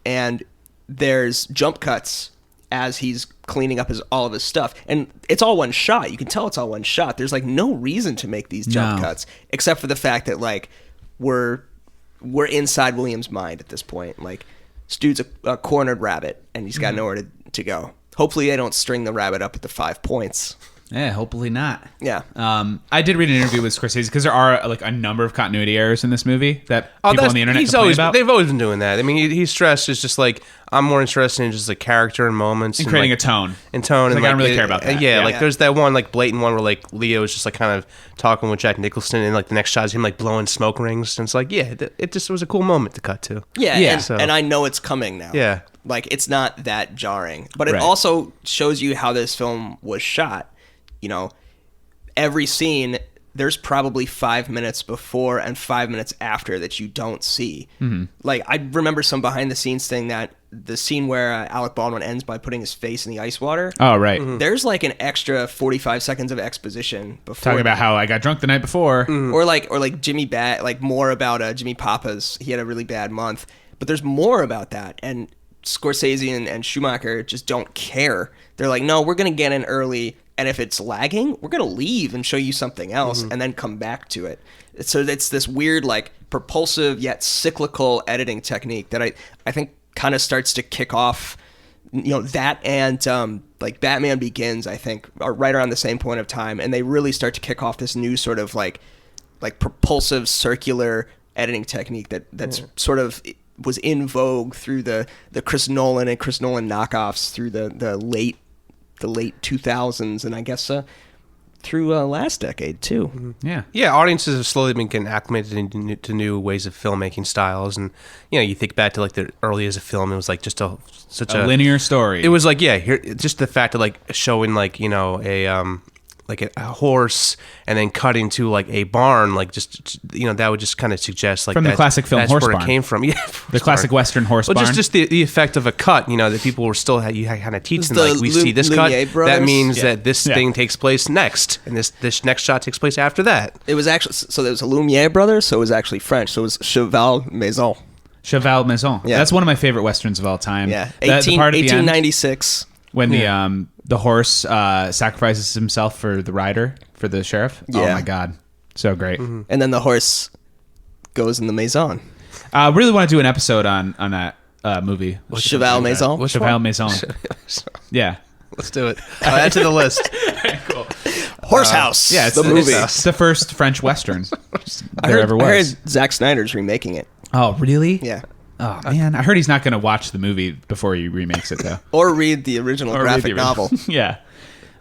C: and there's jump cuts as he's cleaning up all of his stuff, and it's all one shot. You can tell it's all one shot. There's like no reason to make these jump cuts except for the fact that like we're inside William's mind at this point. Like this dude's a cornered rabbit and he's got nowhere to go. Hopefully they don't string the rabbit up at the 5 points.
D: Yeah, hopefully not.
C: Yeah.
D: I did read an interview with Scorsese because there are like a number of continuity errors in this movie that people on the internet complain about.
B: They've always been doing that. I mean, he's stressed. It's just like I'm more interested in just the character and moments
D: and creating
B: like,
D: a tone.
B: And tone.
D: Like,
B: and
D: I don't really care about that.
B: Like there's that one like blatant one where like Leo is just like kind of talking with Jack Nicholson, and like the next shot is him like blowing smoke rings, and it's like it just was a cool moment to cut to.
C: Yeah. And I know it's coming now.
B: Yeah.
C: Like it's not that jarring, but it also shows you how this film was shot. Every scene, there's probably 5 minutes before and 5 minutes after that you don't see. Mm-hmm. Like, I remember some behind-the-scenes thing that the scene where Alec Baldwin ends by putting his face in the ice water.
D: Oh, right.
C: Mm-hmm. There's like an extra 45 seconds of exposition before.
D: Talking about how I got drunk the night before.
C: Mm-hmm. Or like Jimmy more about Jimmy Papa's. He had a really bad month. But there's more about that. And Scorsese and Schumacher just don't care. They're like, no, we're going to get in early. And if it's lagging, we're going to leave and show you something else and then come back to it. So it's this weird, like, propulsive yet cyclical editing technique that I think kind of starts to kick off, that and like Batman Begins, I think, are right around the same point of time. And they really start to kick off this new sort of like propulsive, circular editing technique that's sort of was in vogue through the Chris Nolan and Chris Nolan knockoffs through the late 2000s, and I guess through last decade too.
B: Yeah, audiences have slowly been getting acclimated to new ways of filmmaking styles, and you think back to like the early as a film, it was like just such a
D: linear story.
B: It was like just the fact of like showing like a horse and then cutting to like a barn, like just that would just kind of suggest like
D: from the classic film
B: that's
D: Horse
B: where
D: Barn.
B: It came from. Yeah,
D: the classic Western horse barn.
B: Just the effect of a cut, that people were still you kind of teaching like we see this
C: Lumiere
B: cut
C: brothers.
B: that means that this thing takes place next, and this next shot takes place after that.
C: It was actually there was a Lumiere brothers, so it was actually French. So it was Cheval Maison.
D: Cheval Maison.
C: Yeah.
D: That's one of my favorite westerns of all time.
C: Yeah,
D: The part at the end
C: 1896.
D: when the horse sacrifices himself for the rider, for the sheriff.
C: Yeah.
D: Oh my god, so great.
C: And then the horse goes in the maison.
D: Really want to do an episode on that movie.
C: Cheval Maison.
D: Cheval Maison. Yeah.
B: Let's do it. I'll add to the list.
D: Cool.
C: Horse House.
D: Yeah, it's
C: the movie.
D: It's the first French western
C: I
D: there
C: heard,
D: ever was.
C: I heard Zack Snyder's remaking it.
D: Oh, really?
C: Yeah.
D: Oh man, I heard he's not going to watch the movie before he remakes it though.
C: Or read the original graphic novel.
D: Yeah.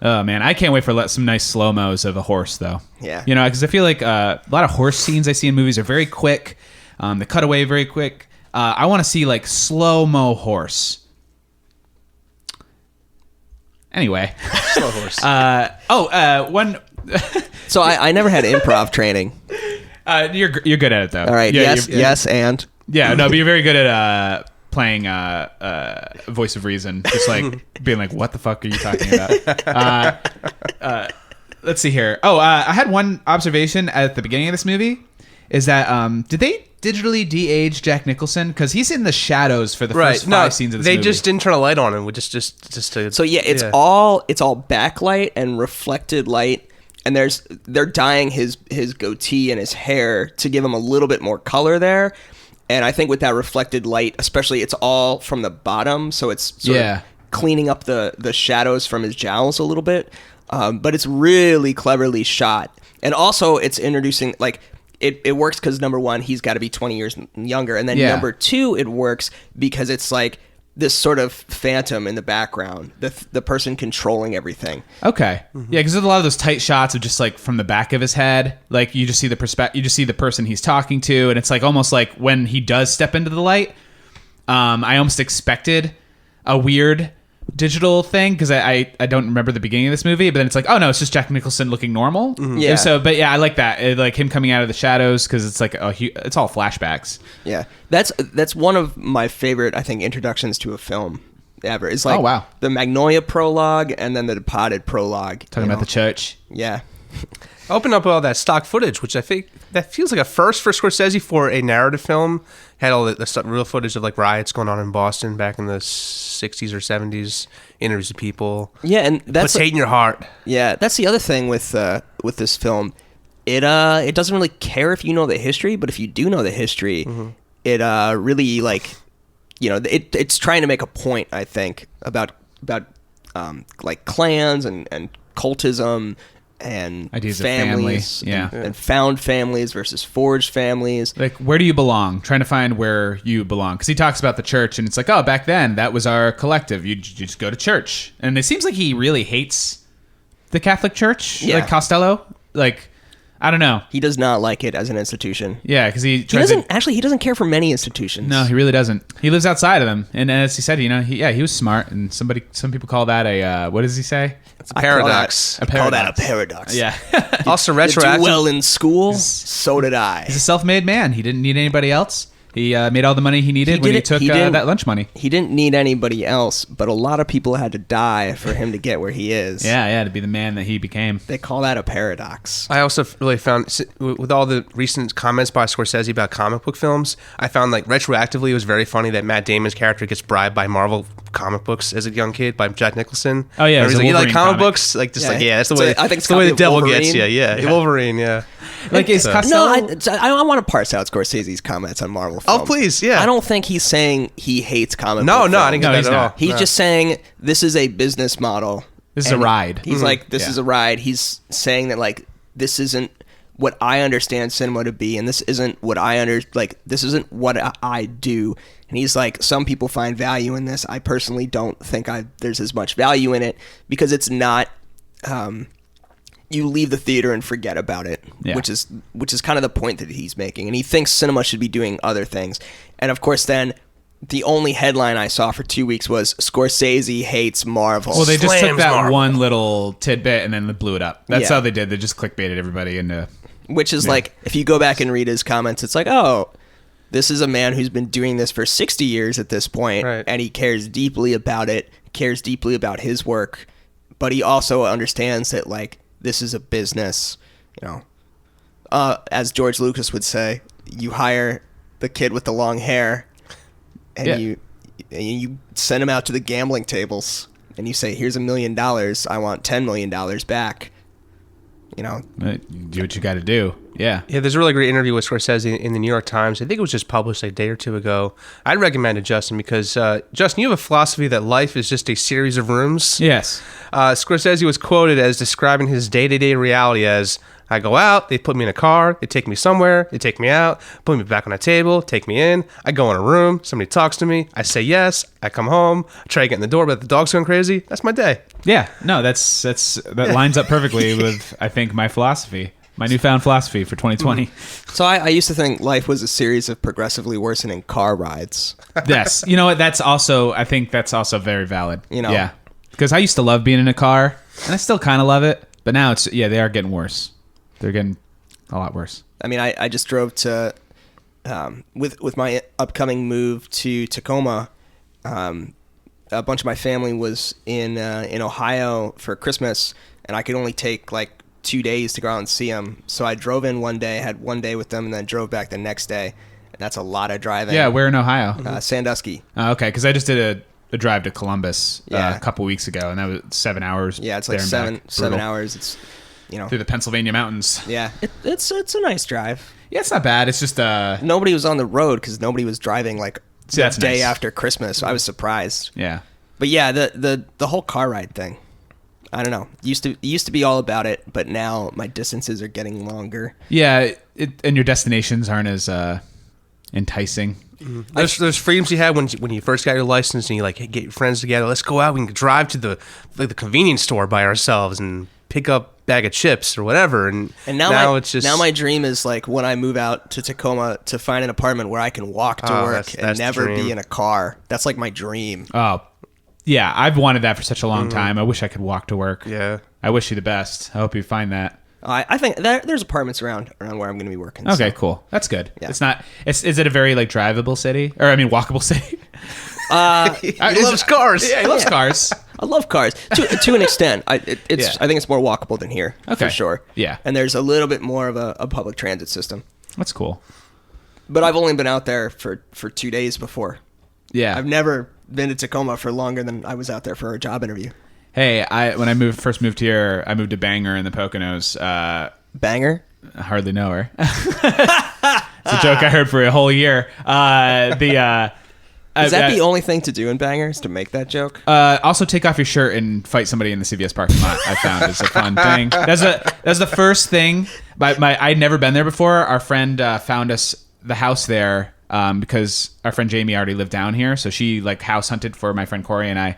D: Oh man, I can't wait for some nice slow mos of a horse though.
C: Yeah.
D: Because I feel like a lot of horse scenes I see in movies are very quick. They cut away very quick. I want to see like slow mo horse. Anyway.
B: Slow horse.
D: One.
C: So I never had improv training.
D: You're good at it though.
C: All right.
D: Yeah,
C: Yes, and
D: Yeah, no, but you're very good at playing voice of reason, just like being like, "What the fuck are you talking about?" Let's see here. I had one observation at the beginning of this movie, is that did they digitally de-age Jack Nicholson, because he's in the shadows for the first 5 scenes of this movie?
B: They just didn't turn a light on him. Just to.
C: so yeah, it's all backlight and reflected light. And they're dyeing his goatee and his hair to give him a little bit more color there. And I think with that reflected light, especially, it's all from the bottom, so it's sort of cleaning up the shadows from his jowls a little bit. But it's really cleverly shot. And also, it's introducing, like, it works because, number one, he's got to be 20 years younger. And then number two, it works because it's like this sort of phantom in the background, the person controlling everything.
D: Okay. Yeah, because there's a lot of those tight shots of just like from the back of his head. Like you just see you just see the person he's talking to, and it's like almost like when he does step into the light, I almost expected a weird digital thing, because I don't remember the beginning of this movie, but then it's like, oh no, it's just Jack Nicholson looking normal.
C: Yeah.
D: So, but yeah, I like that, like him coming out of the shadows, because it's like it's all flashbacks.
C: Yeah, that's one of my favorite, I think, introductions to a film ever. It's like,
D: oh wow,
C: the Magnolia prologue and then the Departed prologue.
D: Talking about the church.
C: Yeah.
B: Open up all that stock footage, which I think that feels like a first for Scorsese for a narrative film. Had all the real footage of like riots going on in Boston back in the 60s or 70s, interviews with people.
C: Yeah, and that's
B: puts hate in your heart.
C: Yeah, that's the other thing with this film. It doesn't really care if you know the history, but if you do know the history, it really, like, it's trying to make a point, I think, about like clans and cultism and
D: ideas
C: families,
D: of family,
C: and found families versus forged families.
D: Like, where do you belong? Trying to find where you belong, because he talks about the church, and it's like, oh, back then that was our collective. You just go to church, and it seems like he really hates the Catholic Church, like Costello. Like, I don't know.
C: He does not like it as an institution.
D: Yeah, because he
C: doesn't he doesn't care for many institutions.
D: No, he really doesn't. He lives outside of them, and as he said, he was smart. And some people call that a what does he say?
B: It's a paradox.
C: I call that a paradox.
D: Yeah.
B: Also
C: You
B: retroactive.
C: do well in school, so did I.
D: He's a self-made man. He didn't need anybody else. He made all the money he needed when he took that lunch money.
C: He didn't need anybody else, but a lot of people had to die for him to get where he is.
D: Yeah, to be the man that he became.
C: They call that a paradox.
B: I also really found, with all the recent comments by Scorsese about comic book films, I found like retroactively it was very funny that Matt Damon's character gets bribed by Marvel comic books as a young kid by Jack Nicholson.
D: Oh yeah,
B: he's like, you like comic books? Like just that's the way.
C: I think it's
B: the way the devil
C: Wolverine.
B: gets you. Yeah, Wolverine. Yeah.
D: Like, is Costello?
C: No, I want to parse out Scorsese's comments on Marvel films.
B: Oh please, yeah.
C: I don't think he's saying he hates comic
B: No,
C: book
B: no,
C: films.
B: I didn't get that at all.
C: He's just saying this is a business model.
D: This is a ride.
C: He's like, this is a ride. He's saying that, like, this isn't what I understand cinema to be, and this isn't what this isn't what I do. And he's like, some people find value in this. I personally don't think there's as much value in it because it's not. You leave the theater and forget about it, which is kind of the point that he's making. And he thinks cinema should be doing other things. And of course, then the only headline I saw for 2 weeks was Scorsese hates Marvel.
D: Well, they just took
B: Slams
D: that
B: Marvel.
D: one little tidbit and then blew it up. That's
C: Yeah.
D: how they did. They just clickbaited everybody into.
C: Which is like, if you go back and read his comments, it's like, oh, this is a man who's been doing this for 60 years at this point,
B: Right.
C: and he cares deeply about it, cares deeply about his work, but he also understands that, like, this is a business, you know. As George Lucas would say, you hire the kid with the long hair, and you send him out to the gambling tables, and you say, here's $1 million, I want $10 million back. You know,
D: Do what you got to do. Yeah.
B: Yeah, there's a really great interview with Scorsese in the New York Times. I think it was just published a day or two ago. I'd recommend it, Justin, because, Justin, you have a philosophy that life is just a series of rooms.
D: Yes.
B: Scorsese was quoted as describing his day-to-day reality as, I go out, they put me in a car, they take me somewhere, they take me out, put me back on a table, take me in, I go in a room, somebody talks to me, I say yes, I come home, I try to get in the door, but the dog's going crazy. That's my day.
D: Yeah. No, that lines up perfectly with, I think, my philosophy. My newfound philosophy for 2020.
C: so I used to think life was a series of progressively worsening car rides.
D: Yes. You know what? I think that's also very valid.
C: You know.
D: Yeah. Because I used to love being in a car, and I still kind of love it. But now they are getting worse. They're getting a lot worse.
C: I mean, I just drove to, with my upcoming move to Tacoma, a bunch of my family was in Ohio for Christmas, and I could only take like 2 days to go out and see them. So I drove in one day, had 1 day with them, and then drove back the next day. And that's a lot of driving.
D: Yeah, where in Ohio?
C: Sandusky.
D: Okay, because I just did a drive to Columbus
C: Yeah.
D: a couple weeks ago, and that was 7 hours.
C: Yeah, it's like
D: there and back.
C: seven
D: Brutal.
C: hours. It's, you know.
D: Through the Pennsylvania mountains.
C: Yeah, it's a nice drive.
D: Yeah, it's not bad. It's just
C: Nobody was on the road because nobody was driving like
D: See,
C: the
D: that's
C: day
D: nice.
C: after Christmas. I was surprised.
D: yeah.
C: But yeah, the whole car ride thing, I don't know. It used to be all about it, but now my distances are getting longer.
D: Yeah, and your destinations aren't as enticing.
B: There's freedoms you had when you first got your license and you like, hey, get your friends together. Let's go out. We can drive to the convenience store by ourselves and pick up a bag of chips or whatever. And
C: now
B: it's just
C: my dream is like when I move out to Tacoma to find an apartment where I can walk to work
B: that's
C: and
B: the
C: never
B: dream.
C: be in a car. That's like my dream.
D: Oh, yeah. I've wanted that for such a long time. I wish I could walk to work.
B: Yeah.
D: I wish you the best. I hope you find that.
C: I think there's apartments around where I'm going to be working.
D: Okay,
C: so.
D: cool. That's good.
C: Yeah.
D: It's not. Is it a very like drivable city, or I mean walkable city?
B: He loves cars.
D: Yeah, he loves cars.
C: I love cars to an extent. I think it's more walkable than here
D: Okay.
C: for sure.
D: Yeah.
C: And there's a little bit more of a public transit system.
D: That's cool.
C: But I've only been out there for 2 days before.
D: Yeah.
C: I've never been to Tacoma for longer than I was out there for a job interview.
D: Hey, when I first moved here, I moved to Bangor in the Poconos.
C: Banger?
D: I hardly know her. It's a joke I heard for a whole year.
C: Is that the only thing to do in Bangor is to make that joke?
D: Also, take off your shirt and fight somebody in the CVS parking lot. I found is a fun thing. That's the first thing. I'd never been there before. Our friend found us the house there because our friend Jamie already lived down here, so she like house hunted for my friend Corey and I.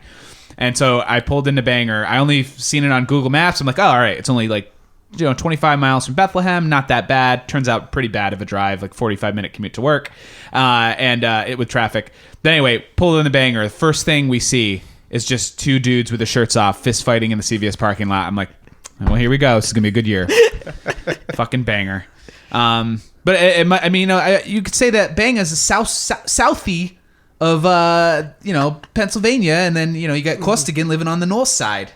D: And so I pulled into Bangor. I only seen it on Google Maps. I'm like, oh, all right, it's only like 25 miles from Bethlehem. Not that bad. Turns out pretty bad of a drive, like 45-minute commute to work, and it with traffic. But anyway, pulled into Bangor. The first thing we see is just two dudes with their shirts off, fist fighting in the CVS parking lot. I'm like, well, here we go. This is gonna be a good year. Fucking Bangor. But you could say that Bangor is a southie of Pennsylvania, and then you got Costigan living on the north side,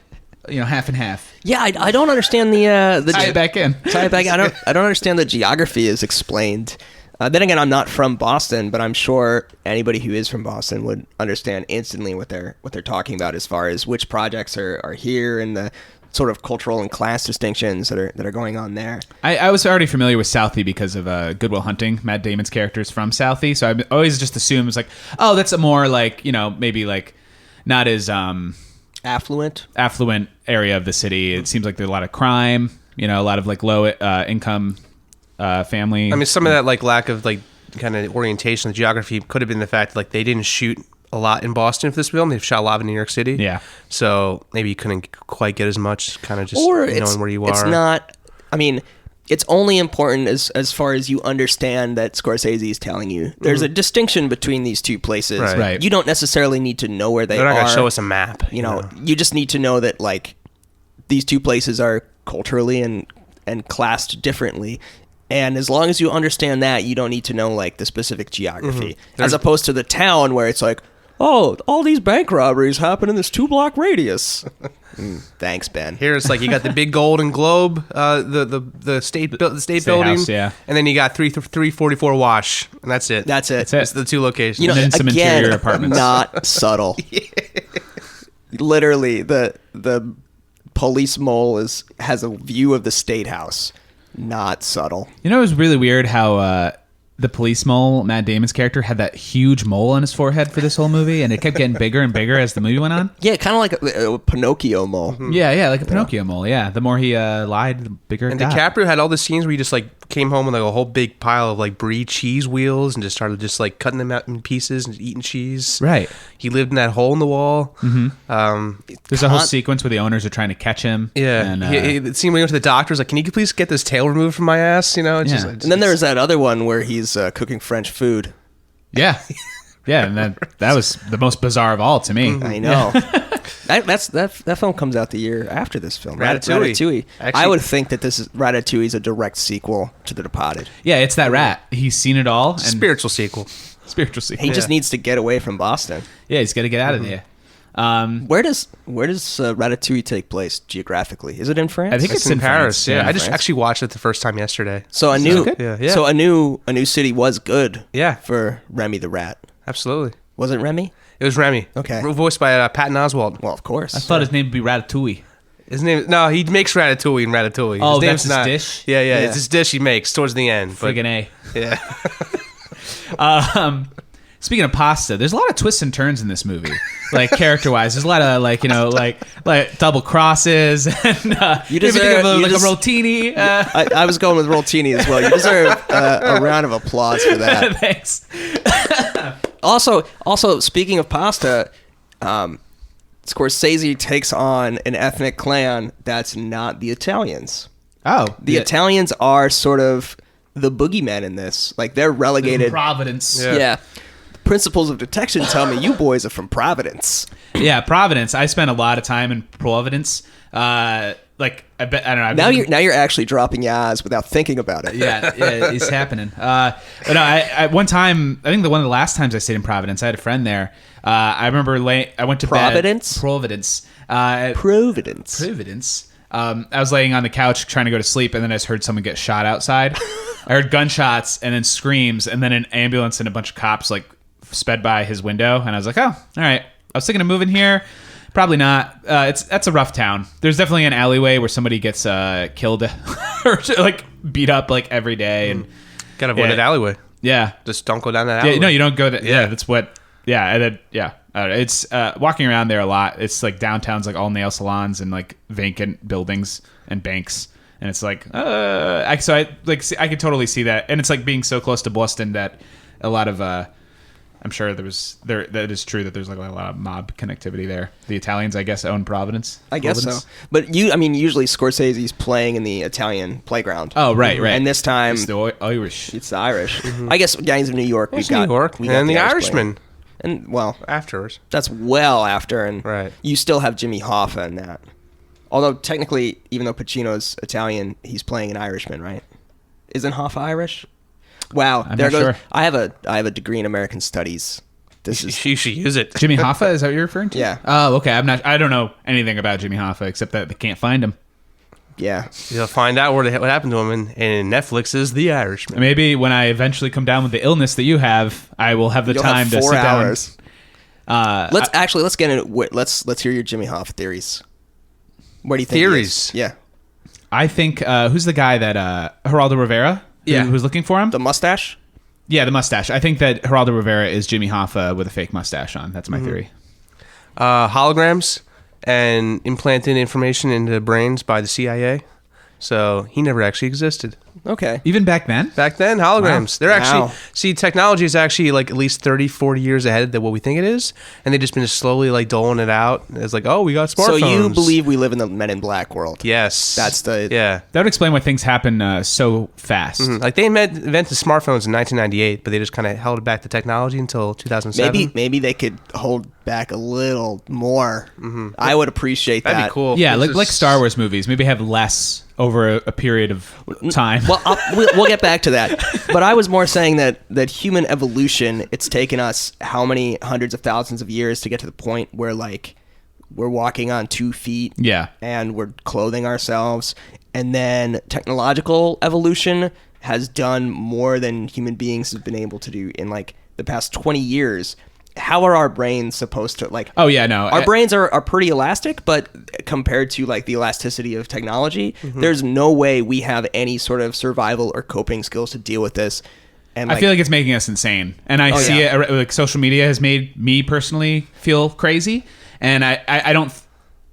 D: half and half.
C: Yeah, I don't understand the
D: Tie it back in.
C: Tie it back. I don't understand the geography is explained. Then again, I'm not from Boston, but I'm sure anybody who is from Boston would understand instantly what they're talking about as far as which projects are here and the sort of cultural and class distinctions that are going on there.
D: I was already familiar with Southie because of Good Will Hunting. Matt Damon's character's from Southie, so I always just assumed it was like, oh, that's a more like maybe like not as affluent area of the city. It seems like there's a lot of crime, a lot of like low income family.
B: I mean, some of that like lack of like kind of orientation, the geography could have been the fact like they didn't shoot a lot in Boston for this film. They've shot a lot in New York City.
D: Yeah.
B: So maybe you couldn't quite get as much kind of just
C: Or
B: knowing where you are.
C: It's not. I mean, it's only important as far as you understand that Scorsese is telling you. There's a distinction between these two places.
D: Right.
C: You don't necessarily need to know where
B: They're not
C: are.
B: going to show us a map.
C: You know, you just need to know that like these two places are culturally and classed differently. And as long as you understand that, you don't need to know like the specific geography. As opposed to the town where it's like, oh, all these bank robberies happen in this 2-block radius. Thanks, Ben.
B: Here it's like you got the big Golden Globe, the state building,
D: House, yeah.
B: and then you got 344 Wash, and that's it.
C: That's it.
B: That's the two locations.
C: You know,
D: And then some
C: again,
D: interior apartments.
C: Not subtle. Literally, the police mole has a view of the state house. Not subtle.
D: You know, it was really weird how the police mole, Matt Damon's character, had that huge mole on his forehead for this whole movie, and it kept getting bigger and bigger as the movie went on.
C: Yeah, kind of like a Pinocchio mole.
D: Yeah, like a Pinocchio mole. Yeah, the more he lied, the bigger it
B: and
D: got.
B: DiCaprio had all the scenes where he just like came home with like a whole big pile of like brie cheese wheels and just started just like cutting them out in pieces and eating cheese.
D: Right.
B: He lived in that hole in the wall.
D: There's a whole sequence where the owners are trying to catch him.
B: Yeah.
D: And,
B: it seemed when he went to the doctor, was like, "Can you please get this tail removed from my ass?" You know. It's
D: Yeah.
B: just,
C: And then there's that other one where he's cooking French food.
D: yeah. Yeah, and that was the most bizarre of all to me.
C: I know. That film comes out the year after this film.
B: Ratatouille. Actually,
C: I would think that Ratatouille is a direct sequel to The Departed.
D: Yeah, it's that rat. He's seen it all. And
B: spiritual sequel.
D: Spiritual sequel.
C: He just needs to get away from Boston.
D: Yeah, he's got to get out of there.
C: Where does Ratatouille take place geographically? Is it in France?
D: I think it's in
B: Paris.
D: France,
B: Yeah,
D: yeah.
B: I just
C: France.
B: actually watched it the first time yesterday.
C: So
D: it good?
B: Yeah.
C: So a new city was good.
B: Yeah.
C: For Remy the Rat.
B: Absolutely.
C: Was it Remy?
B: It was Remy.
C: Okay.
B: Voiced by Patton Oswalt.
C: Well, of course.
D: I thought his name would be Ratatouille.
B: His name? No, he makes ratatouille in Ratatouille.
D: Oh,
B: his
D: that's his dish?
B: Yeah,
C: Yeah.
B: it's his dish he makes towards the end. But,
D: Friggin' A.
B: yeah.
D: Speaking of pasta, there's a lot of twists and turns in this movie. Like character-wise, there's a lot of like double crosses and
C: You deserve-
D: a
C: you just-
D: rotini.
C: I was going with Roltini as well. You deserve a round of applause for that.
D: Thanks.
C: Also, speaking of pasta, Scorsese takes on an ethnic clan that's not the Italians.
D: Oh,
C: The Italians are sort of the boogeyman in this. Like, they're relegated.
D: Providence.
C: Yeah. Principles of detection tell me you boys are from Providence.
D: Yeah, Providence. I spent a lot of time in Providence. Like I bet I don't know.
C: Now you're actually dropping your eyes without thinking about it.
D: yeah, it's happening. But no, I one time, I think one of the last times I stayed in Providence, I had a friend there. I remember I went to
C: Providence?
D: bed. Providence.
C: Providence.
D: I was laying on the couch trying to go to sleep, and then I just heard someone get shot outside. I heard gunshots and then screams, and then an ambulance and a bunch of cops like sped by his window, and I was like, oh, all right. I was thinking of moving here. Probably not. That's a rough town. There's definitely an alleyway where somebody gets killed or like beat up like every day, and
B: Gotta avoid that alleyway.
D: yeah,
B: Just don't go down that alleyway.
D: yeah. No, you don't go. That's what. Yeah, and then yeah. It's walking around there a lot. It's like downtown's like all nail salons and like vacant buildings and banks, and it's like I could totally see that, and it's like being so close to Boston that a lot of I'm sure that is true that there's like a lot of mob connectivity there. The Italians, I guess, own Providence.
C: I guess so. But usually Scorsese's playing in the Italian playground.
D: Oh, right.
C: And this time
D: It's the Irish.
C: it's the Irish. I guess Gangs of New York.
B: It's New York.
C: we got
B: And the
C: Irish
B: Irishman
C: playing. And well,
B: afterwards.
C: that's well after, and
B: Right.
C: you still have Jimmy Hoffa in that. Although technically, even though Pacino's Italian, he's playing an Irishman, right? Isn't Hoffa Irish? Wow,
D: I'm
C: there
D: not
C: goes.
D: sure.
C: I have a degree in American Studies. This is
B: You should use it.
D: Jimmy Hoffa, is that what you're referring to?
C: Yeah.
D: Oh, okay. I don't know anything about Jimmy Hoffa except that they can't find him.
C: yeah.
B: You'll find out what happened to him in Netflix's The Irishman.
D: Maybe when I eventually come down with the illness that you have, I will have the
C: You'll
D: time
C: have
D: to
C: 4
D: sit
C: hours.
D: down.
C: Let's get into let's hear your Jimmy Hoffa theories. Where do you think he
B: Theories?
C: is? Yeah,
D: I think who's the guy that Geraldo Rivera?
B: Yeah.
D: Who's looking for him?
C: the mustache.
D: Yeah, the mustache. I think that Geraldo Rivera is Jimmy Hoffa with a fake mustache on. That's my theory.
B: Holograms and implanting information into brains by the CIA. So he never actually existed.
C: Okay.
D: Even back then?
B: Back then, holograms.
D: Wow.
B: They're actually
C: Wow.
B: see, technology is actually like at least 30, 40 years ahead of what we think it is, and they've just been slowly like doling it out. It's like, oh, we got smartphones.
C: So you believe we live in the Men in Black world?
B: Yes.
C: That's the
B: yeah.
D: That would explain why things happen so fast.
B: Like they invented smartphones in 1998, but they just kind of held back the technology until 2007.
C: Maybe they could hold back a little more. I would appreciate that.
B: That'd be cool.
D: Yeah,
B: It's
D: like
B: just-
D: Star Wars movies. Maybe have less over a period of time.
C: Well, we'll get back to that. But I was more saying that human evolution, it's taken us how many hundreds of thousands of years to get to the point where like we're walking on 2 feet.
D: Yeah.
C: And we're clothing ourselves. And then technological evolution has done more than human beings have been able to do in like the past 20 years. How are our brains supposed to like?
D: Oh yeah, no.
C: Our brains are pretty elastic, but compared to like the elasticity of technology, there's no way we have any sort of survival or coping skills to deal with this. And
D: I feel like it's making us insane, and I see
C: yeah.
D: it. Like social media has made me personally feel crazy, and I don't.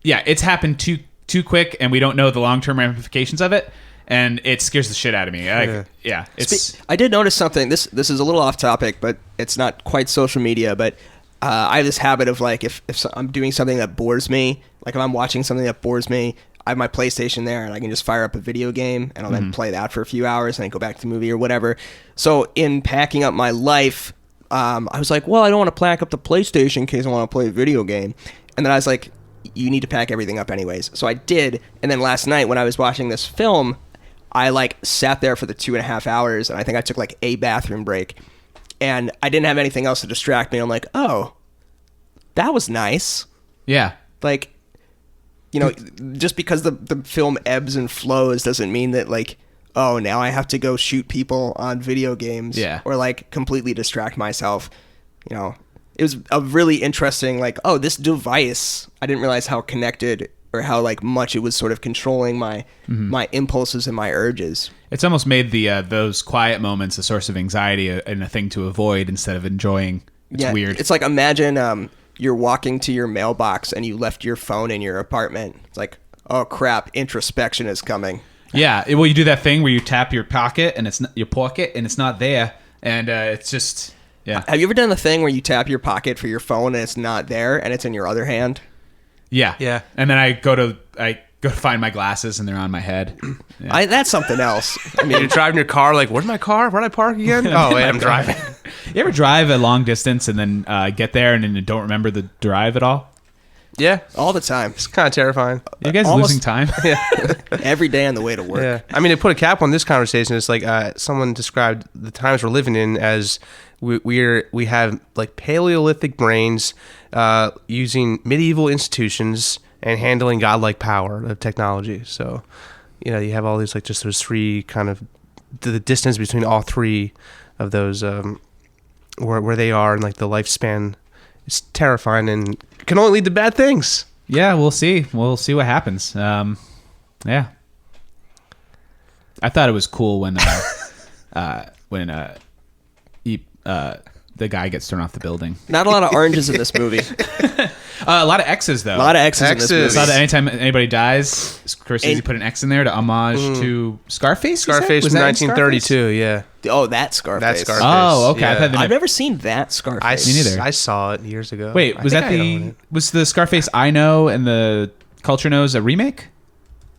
D: Yeah, it's happened too quick, and we don't know the long-term ramifications of it, and it scares the shit out of me. It's
C: I did notice something. This is a little off topic, but it's not quite social media. But I have this habit of like if I'm doing something that bores me, like if I'm watching something that bores me, I have my PlayStation there, and I can just fire up a video game, and I'll then play that for a few hours, and then go back to the movie or whatever. So in packing up my life, I was like, well, I don't want to pack up the PlayStation in case I want to play a video game. And then I was like, you need to pack everything up anyways. So I did. And then last night when I was watching this film, I like sat there for the 2.5 hours, and I think I took like a bathroom break, and I didn't have anything else to distract me. I'm like, oh, that was nice.
D: yeah.
C: Like, you know, just because the film ebbs and flows doesn't mean that like, oh, now I have to go shoot people on video games.
D: Yeah.
C: Or like completely distract myself. You know, it was a really interesting like, oh, this device, I didn't realize how connected or how like much it was sort of controlling my impulses and my urges.
D: It's almost made the those quiet moments a source of anxiety and a thing to avoid instead of enjoying. It's weird.
C: It's like imagine you're walking to your mailbox and you left your phone in your apartment. It's like, oh crap, introspection is coming.
D: Yeah, well, you do that thing where you tap your pocket and it's not, your pocket and it's not there, and it's just
C: Have you ever done the thing where you tap your pocket for your phone and it's not there and it's in your other hand?
D: yeah. And then I go to find my glasses and they're on my head. Yeah.
C: That's something else. I mean,
B: You're driving your car, like, where's my car? Where'd I park again? Oh, wait, I'm driving.
D: You ever drive a long distance and then get there and then you don't remember the drive at all?
B: Yeah,
C: all the time,
B: it's kind of terrifying.
D: You guys
C: Almost-
D: losing time?
C: every day on the way to work.
B: Yeah, I mean, to put a cap on this conversation, it's like someone described the times we're living in as we have like Paleolithic brains using medieval institutions and handling godlike power of technology. So, you know, you have all these like just those three kind of the distance between all three of those where they are and like the lifespan. It's terrifying and can only lead to bad things.
D: Yeah, we'll see. We'll see what happens. Yeah. I thought it was cool when the guy gets thrown off the building.
C: Not a lot of oranges in this movie.
D: A lot of X's though.
C: A lot of X's in this movie.
D: I saw that anytime anybody dies, Scorsese put an X in there to homage to Scarface.
B: Scarface
D: was
B: from
D: that in
B: 1932. Yeah,
C: Oh, that Scarface.
B: That's Scarface.
D: Oh, okay. I
B: Yeah.
D: thought they
C: I've never seen that Scarface.
D: Me neither.
B: I saw it years ago.
D: Wait,
B: I
D: was
B: think
D: that
B: I own it.
D: was the Scarface I know and the Culture Knows a remake?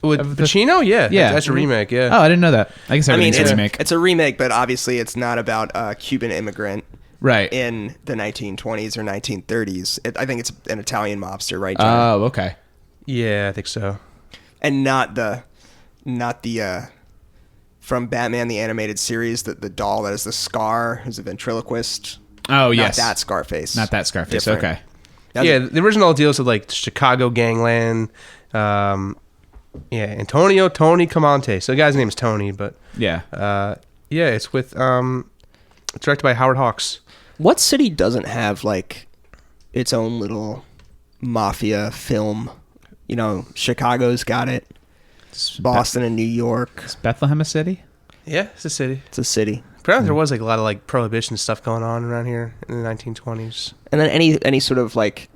B: With
D: of the-
B: Pacino? Yeah,
D: Yeah.
B: that's a remake. Yeah.
D: Oh, I didn't know that. I guess
C: I mean,
D: everything's a remake.
C: it's a remake, but obviously it's not about a Cuban immigrant
D: Right.
C: in the 1920s or 1930s. I think it's an Italian mobster, right, John?
D: Oh, okay.
B: Yeah, I think so.
C: And not the from Batman the Animated Series, the doll that is the Scar, who's a ventriloquist.
D: Oh, yes.
C: Not that Scarface.
D: Not that Scarface.
C: Different.
D: Okay.
C: That's
B: Yeah, the original deals with like Chicago gangland. Antonio Tony Camonte. So the guy's name is Tony, but
D: Yeah.
B: it's with it's directed by Howard Hawks.
C: What city doesn't have like its own little mafia film? You know, Chicago's got it. Boston and New York.
D: Is Bethlehem a city?
B: Yeah, it's a city.
C: It's a city.
B: Apparently there was like a lot of like prohibition stuff going on around here in the 1920s.
C: And then any sort of like,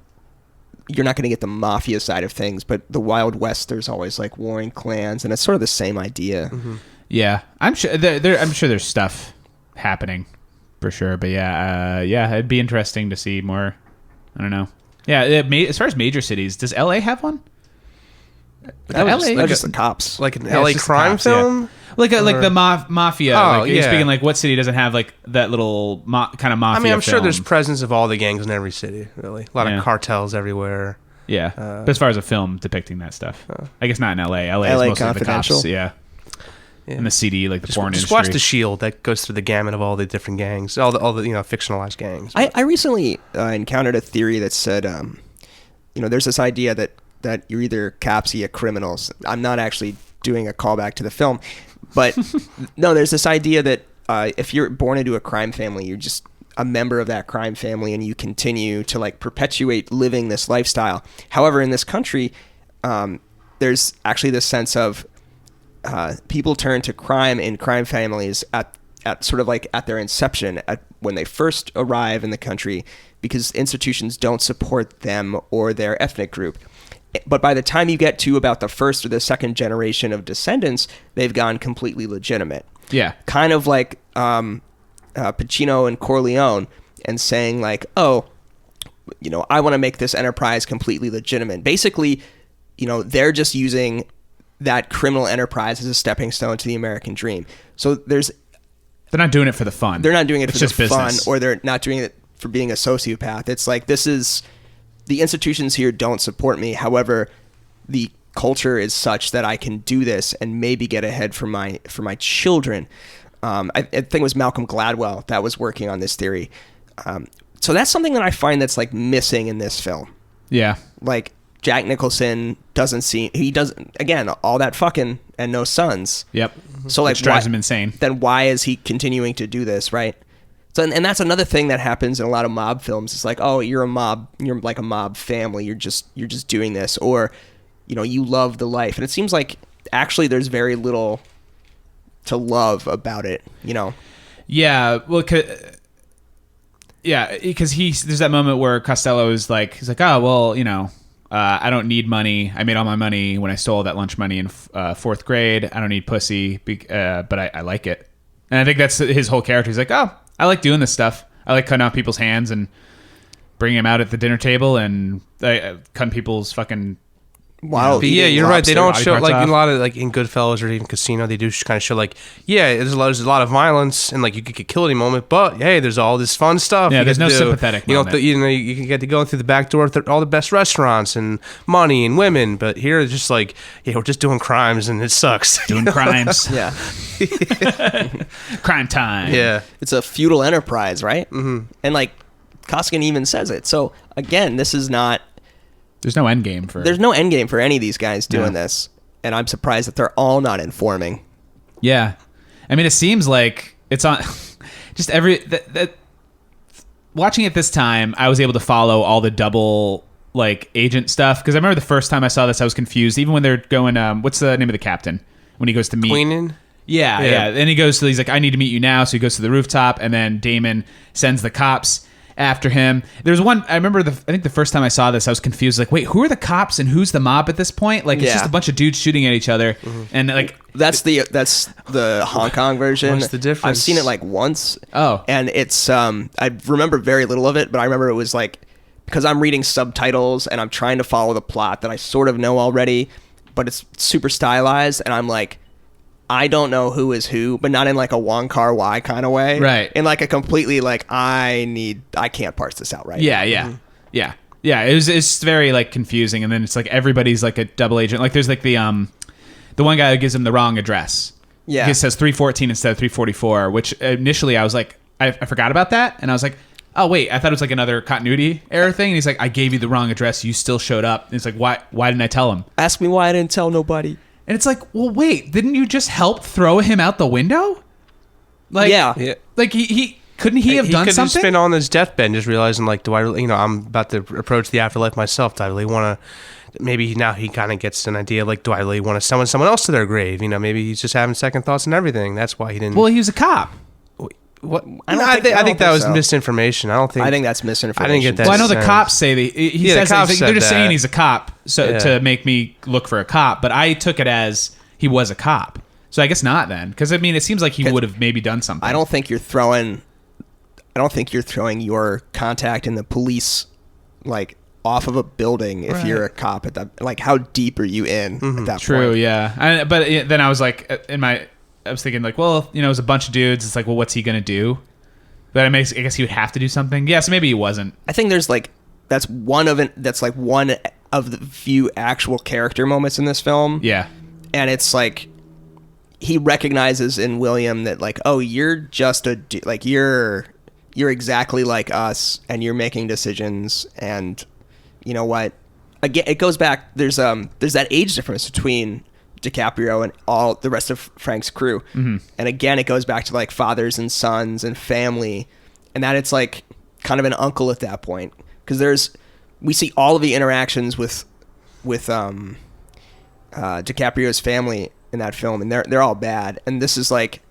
C: you're not going to get the mafia side of things, but the Wild West, there's always like warring clans, and it's sort of the same idea.
B: Mm-hmm.
D: Yeah, I'm sure. I'm sure there's stuff happening for sure. But yeah, it'd be interesting to see more. I don't know. Yeah, as far as major cities, does LA have one?
C: Just the cops.
B: Like an
D: Yeah,
B: LA
D: it's just
B: crime
D: cops, yeah.
B: film?
D: Like the mafia.
B: Oh,
D: like, you're
B: yeah.
D: speaking like what city doesn't have like that little kind of mafia?
B: I mean, I'm sure
D: film?
B: there's presence of all the gangs in every city, really. A lot
D: Yeah.
B: of cartels everywhere.
D: Yeah, but as far as a film depicting that stuff, I guess not in LA. LA is
C: LA
D: mostly the cops.
C: Confidential.
D: Yeah. And the CD, like the porn
B: Just
D: industry.
B: watch The Shield. That goes through the gamut of all the different gangs, all the fictionalized gangs.
C: I recently encountered a theory that said, there's this idea that you're either cops or you're criminals. I'm not actually doing a callback to the film, but no, there's this idea that if you're born into a crime family, you're just a member of that crime family and you continue to like perpetuate living this lifestyle. However, in this country, there's actually this sense of people turn to crime in crime families at sort of like at their inception, when they first arrive in the country, because institutions don't support them or their ethnic group. But by the time you get to about the first or the second generation of descendants, they've gone completely legitimate.
D: Yeah.
C: Kind of like Pacino and Corleone, and saying like, oh, I want to make this enterprise completely legitimate. Basically, they're just using that criminal enterprise as a stepping stone to the American dream. So they're
D: not doing it for the fun.
C: They're not doing it
D: It's
C: for
D: just
C: the fun,
D: business.
C: or they're not doing it for being a sociopath. It's like, the institutions here don't support me. However, the culture is such that I can do this and maybe get ahead for my children. I think it was Malcolm Gladwell that was working on this theory. So that's something that I find that's like missing in this film.
D: Yeah.
C: Like Jack Nicholson again, all that fucking and no sons.
D: Yep.
C: So like,
D: Which drives him insane.
C: Then why is he continuing to do this, right? So and that's another thing that happens in a lot of mob films. It's like, oh, you're like a mob family. You're just doing this, or you love the life. And it seems like actually there's very little to love about it.
D: Yeah. Well, because there's that moment where Costello is like, he's like, oh well, I don't need money. I made all my money when I stole that lunch money in fourth grade. I don't need pussy, but I like it. And I think that's his whole character. He's like, oh, I like doing this stuff. I like cutting off people's hands and bringing them out at the dinner table and cutting people's fucking...
C: Wow.
B: But yeah, you're right. They don't
D: body
B: show
D: parts
B: like
D: off.
B: in a lot of like in Goodfellas or even Casino. They do kind of show like, yeah, there's a lot of violence and like you could get killed any moment. But hey, there's all this fun stuff.
D: Yeah,
B: you
D: there's
B: get
D: no
B: to do.
D: sympathetic
B: You know,
D: moment.
B: you can get to go through the back door of all the best restaurants and money and women. But here it's just like, yeah, we're just doing crimes and it sucks.
D: Doing crimes.
C: Yeah.
D: Crime time.
B: Yeah.
C: It's a feudal enterprise, right? Mm-hmm. And like Koskinen even says it. So again, this is not...
D: There's no end game for...
C: There's no end game for any of these guys doing
D: No.
C: this. And I'm surprised that they're all not informing.
D: Yeah. I mean, it seems like it's on... Just watching it this time, I was able to follow all the double like agent stuff. Because I remember the first time I saw this, I was confused. Even when they're going... what's the name of the captain? When he goes to meet...
B: Queenan?
D: Yeah. Then he's like, I need to meet you now. So he goes to the rooftop, and then Damon sends the cops after him. There's one, I remember I think the first time I saw this, I was confused. Like, wait, who are the cops and who's the mob at this point? Like, it's just a bunch of dudes shooting at each other.
B: Mm-hmm.
D: And like,
C: That's the Hong Kong version.
B: What's the difference?
C: I've seen it like once.
D: Oh.
C: And it's I remember very little of it, but I remember it was like, because I'm reading subtitles and I'm trying to follow the plot that I sort of know already, but it's super stylized, and I'm like, I don't know who is who, but not in like a Wong Kar-wai kind of way.
D: Right.
C: In like a completely like, I can't parse this out right now.
D: Yeah. It's very like confusing. And then it's like everybody's like a double agent. Like there's like the one guy who gives him the wrong address.
C: Yeah.
D: He says 314 instead of 344, which initially I was like, I forgot about that. And I was like, oh wait, I thought it was like another continuity error thing. And he's like, I gave you the wrong address. You still showed up. And it's like, why didn't I tell him?
C: Ask me why I didn't tell nobody.
D: And it's like, well, wait, didn't you just help throw him out the window? Like,
C: Yeah.
D: Like he couldn't he have done
B: could
D: something?
B: have been on his deathbed and just realizing like, do I really, I'm about to approach the afterlife myself. Do I really want to? Maybe now he kind of gets an idea like, do I really want to summon someone else to their grave? Maybe he's just having second thoughts and everything. That's why he didn't.
D: Well, he was a cop.
B: What?
C: I
B: think that was
C: so.
B: misinformation. I think
C: that's misinformation.
B: I didn't get that.
D: Well, I know the
B: sense.
D: cops say that he
B: Yeah, the
D: says that.
B: cops
D: He's like, they're
B: said
D: just
B: that.
D: saying he's a cop to make me look for a cop. But I took it as he was a cop. So I guess not then, because I mean, it seems like he would have maybe done something.
C: I don't think you're throwing your contact in the police like off of a building if you're a cop at that. Like, how deep are you in at that
D: True,
C: point?
D: yeah. But then I was like, I was thinking like, well, it was a bunch of dudes. It's like, well, what's he gonna do? But I guess he would have to do something. Yeah, so maybe he wasn't.
C: I think there's like that's one of the few actual character moments in this film.
D: Yeah,
C: and it's like he recognizes in William that like, oh, you're just like you're exactly like us, and you're making decisions, and you know what? Again, it goes back. There's that age difference between DiCaprio and all the rest of Frank's crew, and again, it goes back to like fathers and sons and family, and that it's like kind of an uncle at that point, because we see all of the interactions with DiCaprio's family in that film, and they're all bad, and this is like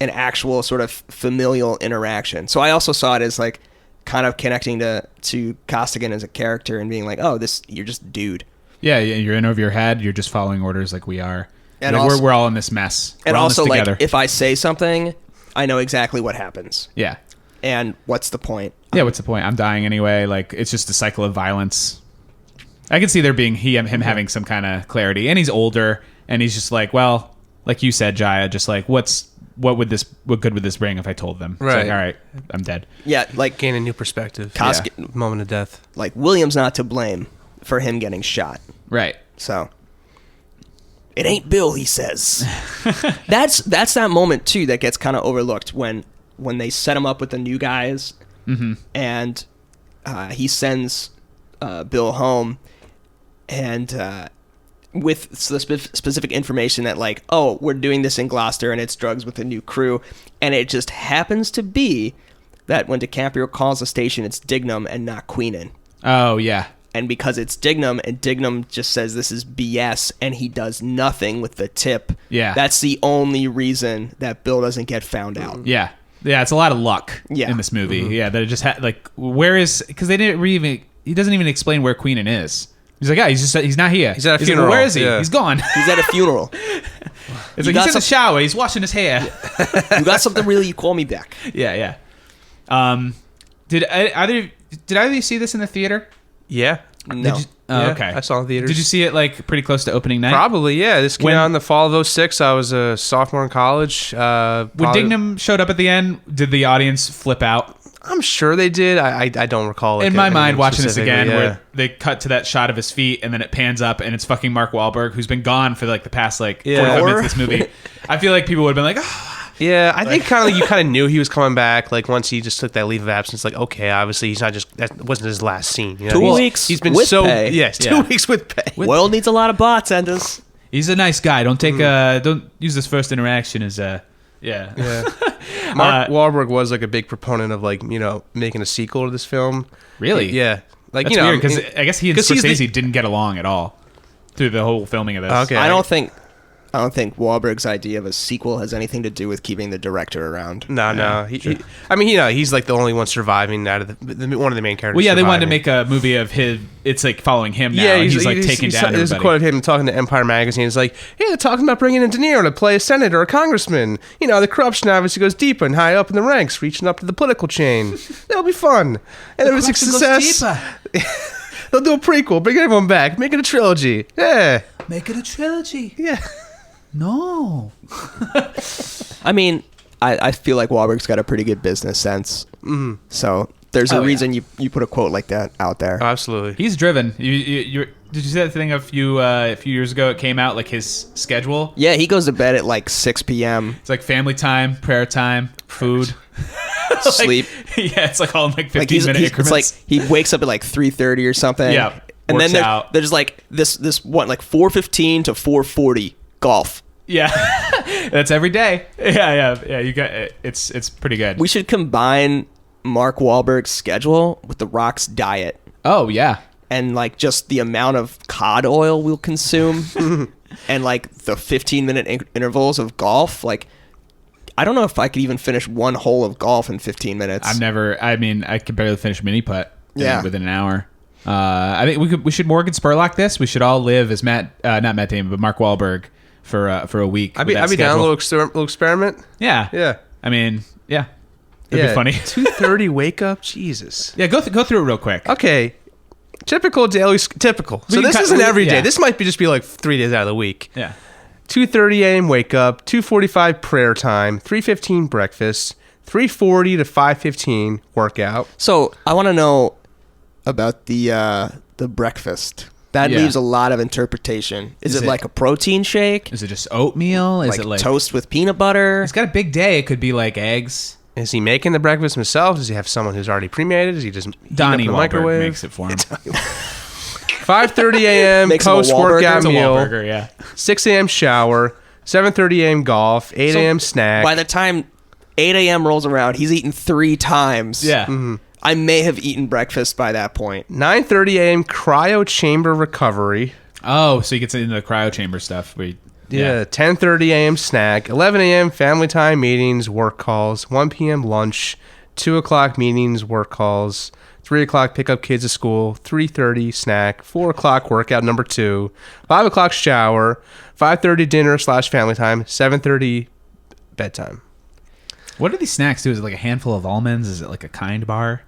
C: an actual sort of familial interaction. So I also saw it as like kind of connecting to Costigan as a character and being like, oh, you're just a dude.
D: Yeah, you're in over your head. You're just following orders like we are.
C: And
D: like
C: also,
D: we're all in this mess.
C: And
D: we're all
C: also,
D: in this
C: like,
D: together.
C: if I say something, I know exactly what happens.
D: Yeah.
C: And what's the point?
D: Yeah, what's the point? I'm dying anyway. Like, it's just a cycle of violence. I can see there being him having some kind of clarity. And he's older, and he's just like, well, like you said, Jaya, just like, what good would this bring if I told them?
B: Right.
D: It's like, all right, I'm dead.
C: Yeah, like
B: Gain a new perspective. Moment of death.
C: like William's not to blame for him getting shot.
D: Right.
C: So it ain't Bill, he says. That's that moment too that gets kind of overlooked when they set him up with the new guys, and he sends Bill home, and with the specific information that like, oh, we're doing this in Gloucester and it's drugs with a new crew, and it just happens to be that when DiCaprio calls the station, it's Dignam and not Queenan.
D: Oh yeah.
C: And because it's Dignam, and Dignam just says this is BS, and he does nothing with the tip.
D: Yeah.
C: That's the only reason that Bill doesn't get found out.
D: Yeah. Yeah, it's a lot of luck in this movie. Yeah, that it just had like, where is, because they didn't even, he doesn't even explain where Queenan is. He's like, yeah, he's not here.
B: He's at a
D: Like,
B: funeral.
D: well, where is he?
B: Yeah.
D: He's gone.
C: He's at a funeral.
D: It's like, he's in the shower. He's washing his hair.
C: You got something really, you call me back.
D: Yeah. Did either of you see this in the theater?
B: Yeah.
C: No.
B: Yeah,
D: Okay.
B: I saw it in theaters.
D: Did you see it like pretty close to opening night?
B: Probably, yeah. This came out in the fall of 2006. I was a sophomore in college.
D: When Dignam showed up at the end, did the audience flip out?
B: I'm sure they did. I don't recall.
D: In my mind, watching this
B: specifically,
D: again,
B: yeah.
D: where they cut to that shot of his feet, and then it pans up, and it's fucking Mark Wahlberg, who's been gone for like the past 45 minutes of this movie. I feel like people would have been like, oh.
B: Yeah, I think you kind of knew he was coming back. Like once he just took that leave of absence, like okay, obviously he's not just that wasn't his last scene. You know?
C: 2 weeks.
B: He's been
C: with
B: so
C: pay.
B: yes, 2 weeks with pay.
C: World needs a lot of bartenders.
D: He's a nice guy. Don't don't use this first interaction as a
B: Yeah. Mark Wahlberg was like a big proponent of like making a sequel to this film.
D: Really?
B: Yeah. Like
D: That's weird because I guess he and Scorsese didn't get along at all through the whole filming of this.
B: Okay.
C: I don't think Wahlberg's idea of a sequel has anything to do with keeping the director around.
B: No. He's like the only one surviving out of one of the main characters.
D: Well, yeah, they wanted to
B: surviving.
D: make a movie of his. It's like following him now.
B: Yeah,
D: and he's like taking down
B: There's a
D: everybody.
B: quote of him talking to Empire Magazine. It's like, yeah, they're talking about bringing in De Niro to play a senator or a congressman. The corruption obviously goes deeper and high up in the ranks, reaching up to the political chain. That'll be fun. And if it's a success, they'll do a prequel, bring everyone back, make it a trilogy. Yeah.
A: Make it a trilogy.
B: Yeah.
A: No.
C: I mean, I feel like Wahlberg's got a pretty good business sense. Mm-hmm. So there's a reason you put a quote like that out there.
B: Absolutely.
D: He's driven. Did you see that thing a few years ago? It came out like his schedule.
C: Yeah, he goes to bed at like 6 p.m.
D: It's like family time, prayer time, food,
C: sleep.
D: Yeah, it's like all in like 15-minute increments.
C: It's like he wakes up at like 3:30 or something.
D: Yeah,
C: and then
D: out.
C: there's like this one like 4:15 to 4:40 golf.
D: Yeah, that's every day. Yeah. You got it's pretty good.
C: We should combine Mark Wahlberg's schedule with The Rock's diet.
D: Oh yeah,
C: and like just the amount of cod oil we'll consume, and like the 15-minute intervals of golf. Like, I don't know if I could even finish one hole of golf in 15 minutes.
D: I could barely finish mini putt.
C: Yeah.
D: Within an hour. I think we should Morgan Spurlock this. We should all live as not Matt Damon, but Mark Wahlberg for a week.
B: I'd be down a little experiment.
D: Yeah.
B: Yeah.
D: I mean, yeah. It'd be funny.
B: 2:30 wake up. Jesus.
D: Yeah, go through it real quick.
B: Okay. Typical. So this isn't every day. This might just be like 3 days out of the week.
D: Yeah.
B: 2:30 a.m. wake up, 2:45 prayer time, 3:15 breakfast, 3:40 to 5:15 workout.
C: So I want to know about the breakfast. That leaves a lot of interpretation. Is it like a protein shake?
D: Is it just oatmeal? Is
C: like
D: it like
C: toast with peanut butter?
D: He's got a big day. It could be like eggs.
B: Is he making the breakfast himself? Does he have someone who's already pre-made it? Is he just
D: Donnie
B: heating up the
D: Wahlberg
B: microwave?
D: makes it for him.
B: 5:30 a.m.
C: Makes him a
B: post-workout
D: It's a
B: meal.
D: Wahlburger, yeah.
B: 6 a.m. shower. 7:30 a.m. golf. 8 a.m. snack.
C: By the time 8 a.m. rolls around, he's eaten 3 times.
D: Yeah.
B: Mm-hmm.
C: I may have eaten breakfast by that point.
B: 9:30 a.m. cryo chamber recovery.
D: Oh, so he gets into the cryo chamber stuff.
B: Yeah. 10:30 a.m. snack. 11 a.m. family time meetings, work calls. 1 p.m. lunch. 2 o'clock meetings, work calls. 3 o'clock pick up kids at school. 3:30 snack. 4 o'clock workout number 2. 5 o'clock shower. 5:30 dinner / family time. 7:30 bedtime.
D: What do these snacks do? Is it like a handful of almonds? Is it like a Kind bar?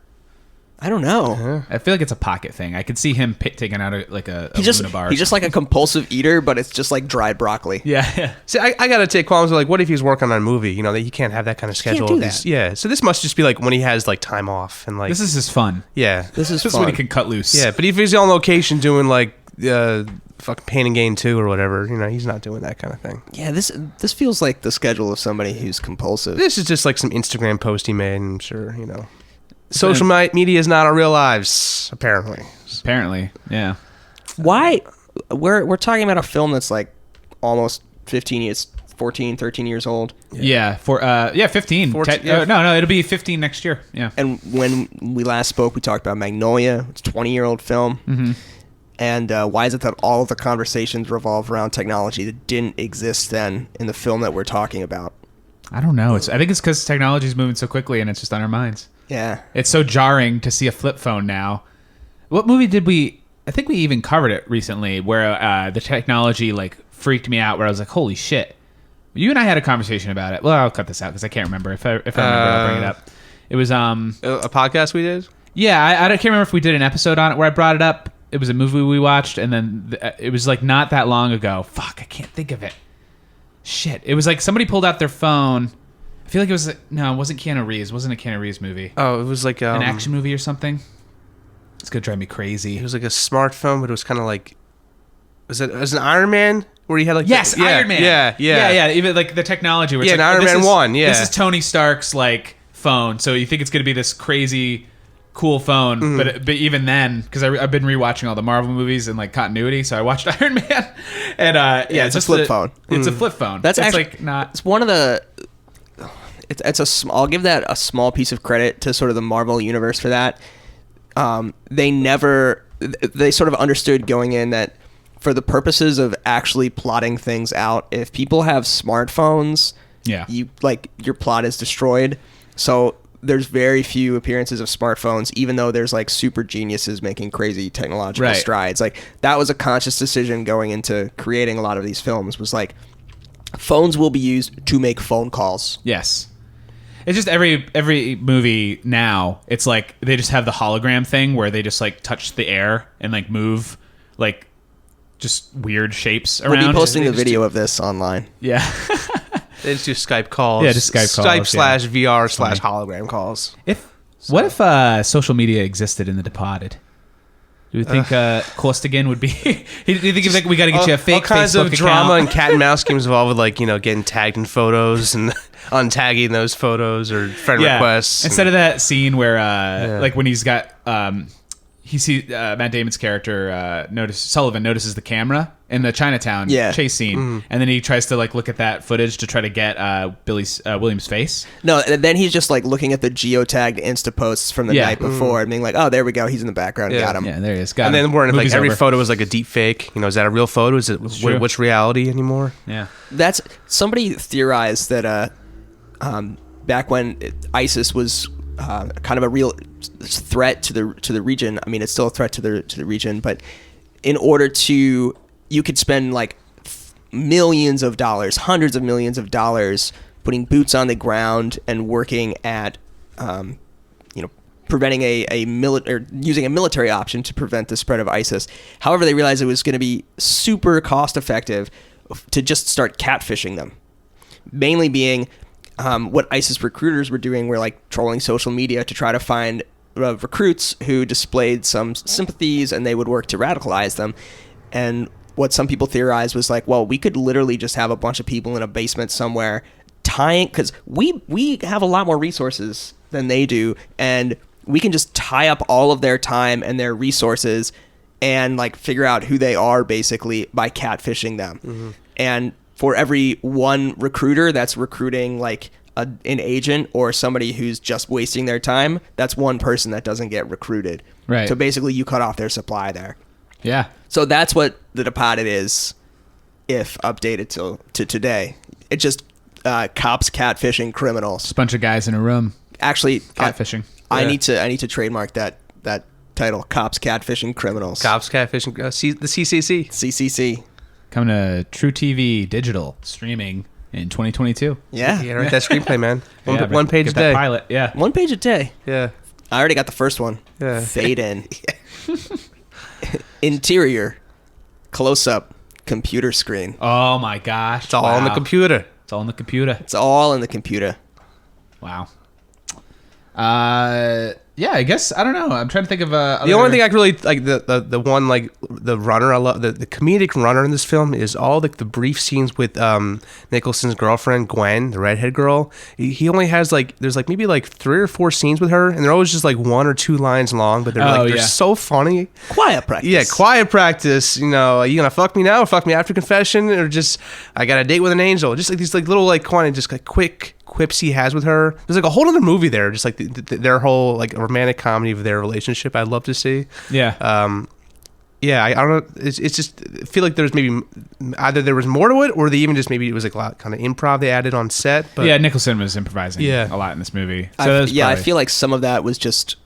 C: I don't know.
D: I feel like it's a pocket thing. I could see him taking out a
C: He's
D: Luna bar.
C: just like a compulsive eater, but it's just like dried broccoli.
D: Yeah.
B: See, I got to take qualms with, like, what if he's working on a movie? You know, that he can't have that kind of schedule.
C: do that.
B: Yeah. So this must just be like when he has like time off and like.
D: This is his fun.
B: Yeah.
C: This is
D: This is
C: fun.
D: when he can cut loose.
B: Yeah, but if he's on location doing like fucking Pain and Gain 2 or whatever, you know, he's not doing that kind of thing.
C: Yeah, this feels like the schedule of somebody who's compulsive.
B: This is just like some Instagram post he made, and I'm sure, you know. Social media is not our real lives, apparently.
D: Apparently, yeah.
C: Why? We're talking about a film that's like almost 15 years, 14, 13 years old.
D: Yeah, 15.
B: 14, yeah.
D: No, it'll be 15 next year. Yeah.
C: And when we last spoke, we talked about Magnolia. It's a 20-year-old film.
D: Mm-hmm.
C: And why is it that all of the conversations revolve around technology that didn't exist then in the film that we're talking about?
D: I don't know. I think it's because technology is moving so quickly and it's just on our minds.
C: Yeah.
D: It's so jarring to see a flip phone now. What movie did we... I think we even covered it recently where the technology like freaked me out, where I was like, holy shit. You and I had a conversation about it. Well, I'll cut this out because I can't remember. If I remember, I'll bring it up. It was...
B: A podcast we did?
D: Yeah, I can't remember if we did an episode on it where I brought it up. It was a movie we watched, and then it was like not that long ago. Fuck, I can't think of it. Shit. It was like somebody pulled out their phone... I feel like it was... No, it wasn't Keanu Reeves. It wasn't a Keanu Reeves movie.
B: Oh, it was like...
D: An action movie or something? It's going to drive me crazy.
B: It was like a smartphone, but it was kind of like... Was it an Iron Man? Where he had like...
D: Yes, Iron Man.
B: Yeah.
D: Even like the technology. Where it's
B: Yeah,
D: like,
B: an Iron Man 1, yeah.
D: This is Tony Stark's like phone. So you think it's going to be this crazy... cool phone,
B: Mm-hmm.
D: but even then, because I've been rewatching all the Marvel movies and like continuity, so I watched Iron Man, and
C: it's a flip phone.
D: It's a flip phone.
C: That's
D: it's
C: actually
D: like not.
C: It's one of the. I'll give that a small piece of credit to sort of the Marvel universe for that. They sort of understood going in that for the purposes of actually plotting things out, if people have smartphones,
D: Yeah.
C: your plot is destroyed. So there's very few appearances of smartphones, even though there's like super geniuses making crazy technological strides. Like that was a conscious decision going into creating a lot of these films, was like phones will be used to make phone calls.
D: Yes. It's just every movie now, it's like they just have the hologram thing where they just like touch the air and like move like just weird shapes around.
C: We'll be posting the video of this online.
D: Yeah.
B: They just do Skype calls.
D: Yeah, just Skype calls,
B: Skype
D: yeah.
B: /VR /hologram calls.
D: What if social media existed in The Departed? Do you think Costigan would be... do you think like, we got to get you a fake
B: all kinds
D: Facebook
B: of drama
D: account?
B: and cat and mouse games involved with, like, you know, getting tagged in photos and untagging those photos or friend requests.
D: Instead of that scene where, like, when he's got... he sees Matt Damon's character, Sullivan notices the camera in the Chinatown chase scene, and then he tries to like look at that footage to try to get William's face.
C: No, and then he's just like looking at the geotagged Insta posts from the night before and being like, oh, there we go, he's in the background, got him.
D: Yeah, there he is.
B: And then we're in, like, every photo was like a deep fake. You know, is that a real photo? Is it what's reality anymore?
D: Yeah.
C: That's somebody theorized that back when ISIS was kind of a real threat to the region. I mean, it's still a threat to the region, but in order to, you could spend like millions of dollars, hundreds of millions of dollars, putting boots on the ground and working at, preventing using a military option to prevent the spread of ISIS. However, they realized it was going to be super cost effective to just start catfishing them, mainly being what ISIS recruiters were doing were like trolling social media to try to find recruits who displayed some sympathies, and they would work to radicalize them. And what some people theorized was like, well, we could literally just have a bunch of people in a basement somewhere tying, because we have a lot more resources than they do, and we can just tie up all of their time and their resources and like figure out who they are basically by catfishing them. Mm-hmm. And for every one recruiter that's recruiting like an agent or somebody who's just wasting their time, that's one person that doesn't get recruited.
D: Right.
C: So basically you cut off their supply there.
D: Yeah.
C: So that's what The Departed is, if updated to today. It just cops catfishing criminals.
D: Just a bunch of guys in a room
C: Actually,
D: catfishing.
C: I need to trademark that title: Cops Catfishing Criminals.
B: Cops catfishing the CCC.
C: CCC.
D: Coming to True TV digital streaming in 2022.
C: Yeah.
B: Yeah, write that screenplay, man.
D: Yeah,
B: One page a
D: get that
B: day.
D: pilot. Yeah.
C: 1 page a day.
B: Yeah.
C: I already got the first one.
B: Yeah.
C: Fade in. Interior. Close up. Computer screen.
D: Oh my gosh.
B: It's all on the computer.
D: It's all on the computer.
C: It's all in the computer.
D: Wow. Yeah, I guess I don't know. I'm trying to think of
B: The only thing I really like, the one like the runner I love, the comedic runner in this film is all like the brief scenes with Nicholson's girlfriend Gwen, the redhead girl. He only has like there's like maybe like 3 or 4 scenes with her, and they're always just like 1 or 2 lines long, but they're so funny.
C: Quiet practice.
B: Yeah, quiet practice. You know, are you gonna fuck me now or fuck me after confession, or just I got a date with an angel? Just like these like little like kind of just like quick quips he has with her. There's like a whole other movie there, just like their whole like romantic comedy of their relationship. I'd love to see.
D: Yeah.
B: Yeah, I don't know. It's just I feel like there's maybe either there was more to it, or they even just maybe it was like a lot kind of improv they added on set. But
D: yeah, Nicholson was improvising a lot in this movie. So
C: I feel like some of that was just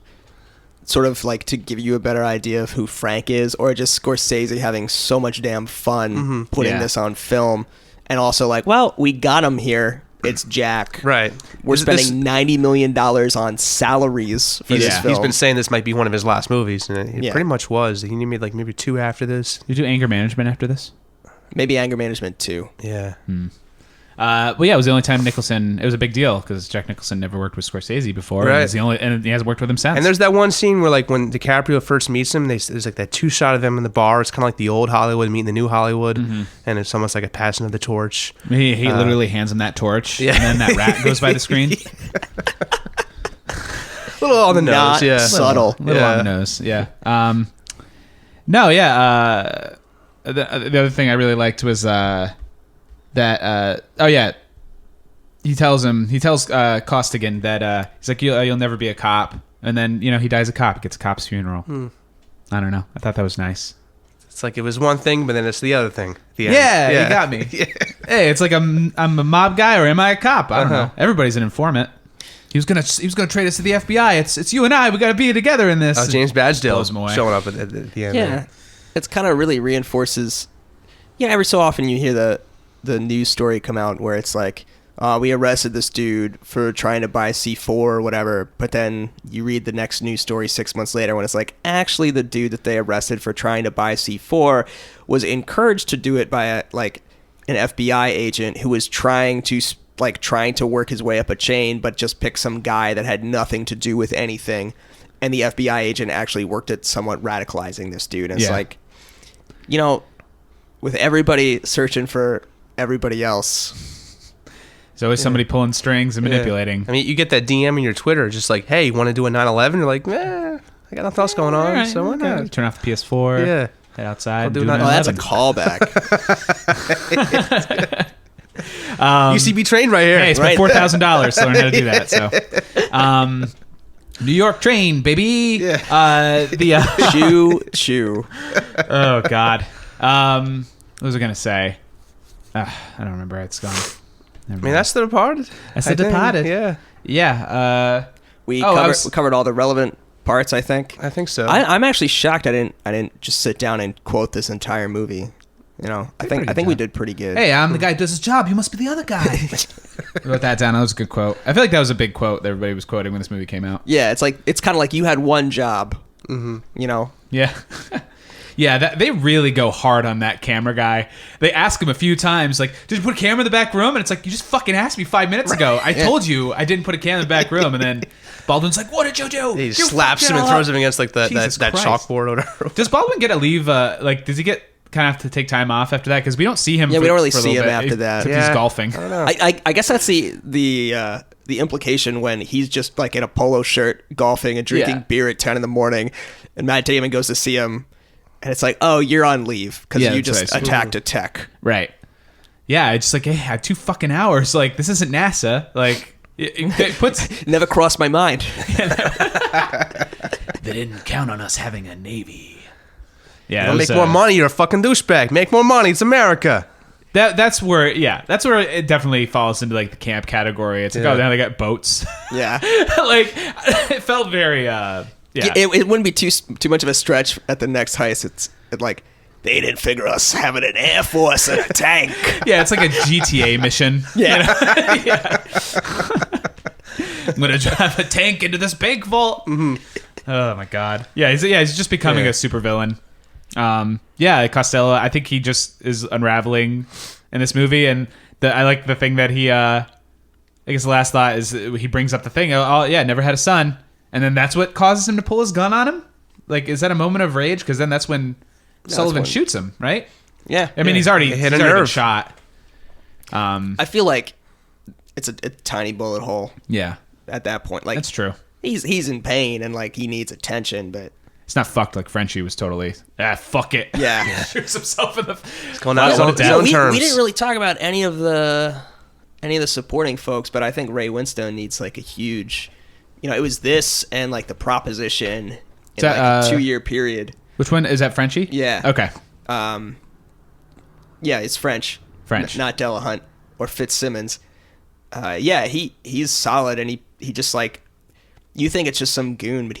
C: sort of like to give you a better idea of who Frank is, or just Scorsese having so much damn fun putting this on film, and also like, well, we got him here. It's Jack.
B: Right.
C: We're spending $90 million on salaries for this film.
B: He's been saying this might be one of his last movies, and it pretty much was. He made like maybe 2 after this.
D: Did you do Anger Management after this?
C: Maybe Anger Management 2.
B: Yeah.
D: Well, yeah, it was the only time Nicholson. It was a big deal because Jack Nicholson never worked with Scorsese before.
B: Right.
D: And he hasn't worked with him since.
B: And there's that one scene where, like, when DiCaprio first meets him, there's like that 2 shot of them in the bar. It's kind of like the old Hollywood meeting the new Hollywood, and it's almost like a passing of the torch.
D: He literally hands him that torch, and then that rat goes by the screen.
B: A little on the nose, yeah.
C: Subtle.
D: Little on the nose, yeah. No, yeah. The other thing I really liked was he tells Costigan that he's like, you'll never be a cop, and then he dies a cop, gets a cop's funeral. I don't know, I thought that was nice.
B: It's like it was one thing, but then it's the other thing at the end.
D: Yeah, you got me. Hey, it's like I'm a mob guy, or am I a cop? I don't know. Everybody's an informant. He was gonna trade us to the FBI. It's you and I. We got to be together in this.
B: James Badgedale
D: Blows him away.
B: showing up at the end.
C: Yeah, it's kind of really reinforces. Yeah, every so often you hear the news story come out where it's like, we arrested this dude for trying to buy C4 or whatever, but then you read the next news story 6 months later when it's like, actually the dude that they arrested for trying to buy C4 was encouraged to do it by an FBI agent who was trying to work his way up a chain, but just picked some guy that had nothing to do with anything, and the FBI agent actually worked at somewhat radicalizing this dude. And it's like, with everybody searching for everybody else,
D: there's always somebody pulling strings and manipulating.
B: I mean, you get that DM in your Twitter, just like, hey, you want to do a 9/11? You're like, I got nothing else going on,
D: right,
B: so why not?
D: Turn off the PS4.
B: Yeah.
D: Head outside.
B: Do
D: Do
B: 9/11.
C: oh, that's a callback.
B: UCB trained right here.
D: Hey, it's
C: Right.
D: $4,000 to learn how to do that. So, New York train, baby.
B: Yeah.
C: Chew.
D: Oh God. What was I gonna say? I don't remember. It's gone.
B: I mean, that's The Departed.
D: That's The Departed.
B: Yeah.
D: Yeah.
C: We
D: I
C: covered all the relevant parts, I think.
B: I think so.
C: I'm actually shocked I didn't just sit down and quote this entire movie. You know, I think we did pretty good.
A: Hey, I'm the guy who does his job. You must be the other guy. I wrote that down. That was a good quote. I feel like that was a big quote that everybody was quoting when this movie came out.
C: Yeah, it's kind of like you had one job. You know.
A: Yeah. Yeah, they really go hard on that camera guy. They ask him a few times, like, did you put a camera in the back room? And it's like, you just fucking asked me 5 minutes ago. I told you I didn't put a camera in the back room. And then Baldwin's like, what did you do?
B: He slaps him and throws him against like that
A: Jesus Christ.
B: chalkboard or whatever.
A: Does Baldwin get to leave, does he get kind of have to take time off after that? Because we don't see him
C: we don't really
A: for a
C: see
A: little
C: him
A: bit,
C: after that.
A: except he's golfing.
B: I don't know.
C: I guess that's the implication when he's just like in a polo shirt golfing and drinking beer at 10 in the morning, and Matt Damon goes to see him, and it's like, oh, you're on leave because you
A: that's
C: just
A: right.
C: attacked a tech.
A: Right. Yeah, it's just like, hey, I had 2 fucking hours. Like, this isn't NASA. Like, it puts...
C: Never crossed my mind.
A: They didn't count on us having a Navy. Yeah,
B: Make more money, you're a fucking douchebag. Make more money, it's America.
A: That's where it definitely falls into like the camp category. It's like, oh, now they got boats.
C: Yeah.
A: Like, it felt very
C: It wouldn't be too much of a stretch at the next heist. It's like, they didn't figure us having an air force and a tank.
A: Yeah, it's like a GTA mission.
C: Yeah.
A: You know? Yeah. I'm gonna drive a tank into this bank vault. Oh my god. Yeah, he's just becoming a supervillain. Costello, I think he just is unraveling in this movie, and I like the thing that he I guess the last thought is he brings up the thing, never had a son, and then that's what causes him to pull his gun on him. Like, is that a moment of rage? Because then that's when Sullivan shoots him, right?
C: Yeah.
A: I mean, he's already
B: hit a
A: already been
B: nerve.
A: shot.
C: I feel like it's a tiny bullet hole
A: Yeah,
C: at that point. Like,
A: that's true.
C: He's in pain and like he needs attention, but
A: It's not fucked like Frenchie was totally, fuck it.
C: yeah.
A: Shoots himself in the...
B: It's going out his own terms.
C: We didn't really talk about any of the supporting folks, but I think Ray Winstone needs like a huge, it was this and like The Proposition in
A: that,
C: like a 2-year period.
A: Which one? Is that Frenchie?
C: Yeah.
A: Okay.
C: Yeah, it's French. Not Delahunt or Fitzsimmons. He's solid, and he just like, you think it's just some goon, but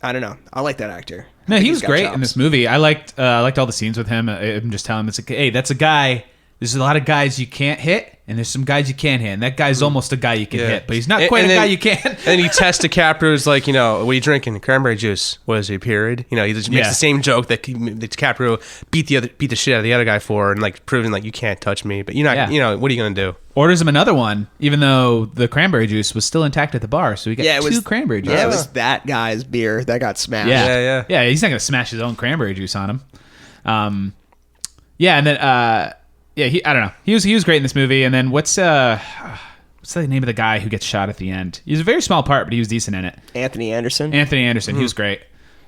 C: I don't know. I like that actor.
A: No, he was great in this movie. I liked all the scenes with him. I'm just telling him, it's like, hey, that's a guy. There's a lot of guys you can't hit, and there's some guys you can't hit. And that guy's almost a guy you can hit, but he's not quite a guy you can.
B: And he tests DiCaprio's like, what are you drinking? Cranberry juice. What is it, period? He just makes the same joke that DiCaprio beat the shit out of the other guy for, and like proving like, you can't touch me. But you're not, what are you gonna do?
A: Orders him another one, even though the cranberry juice was still intact at the bar. So he got 2 cranberry juices.
C: Yeah, it was that guy's beer that got smashed.
A: Yeah, he's not going to smash his own cranberry juice on him. And then, I don't know. He was great in this movie. And then what's the name of the guy who gets shot at the end? He was a very small part, but he was decent in it.
C: Anthony Anderson.
A: He was great.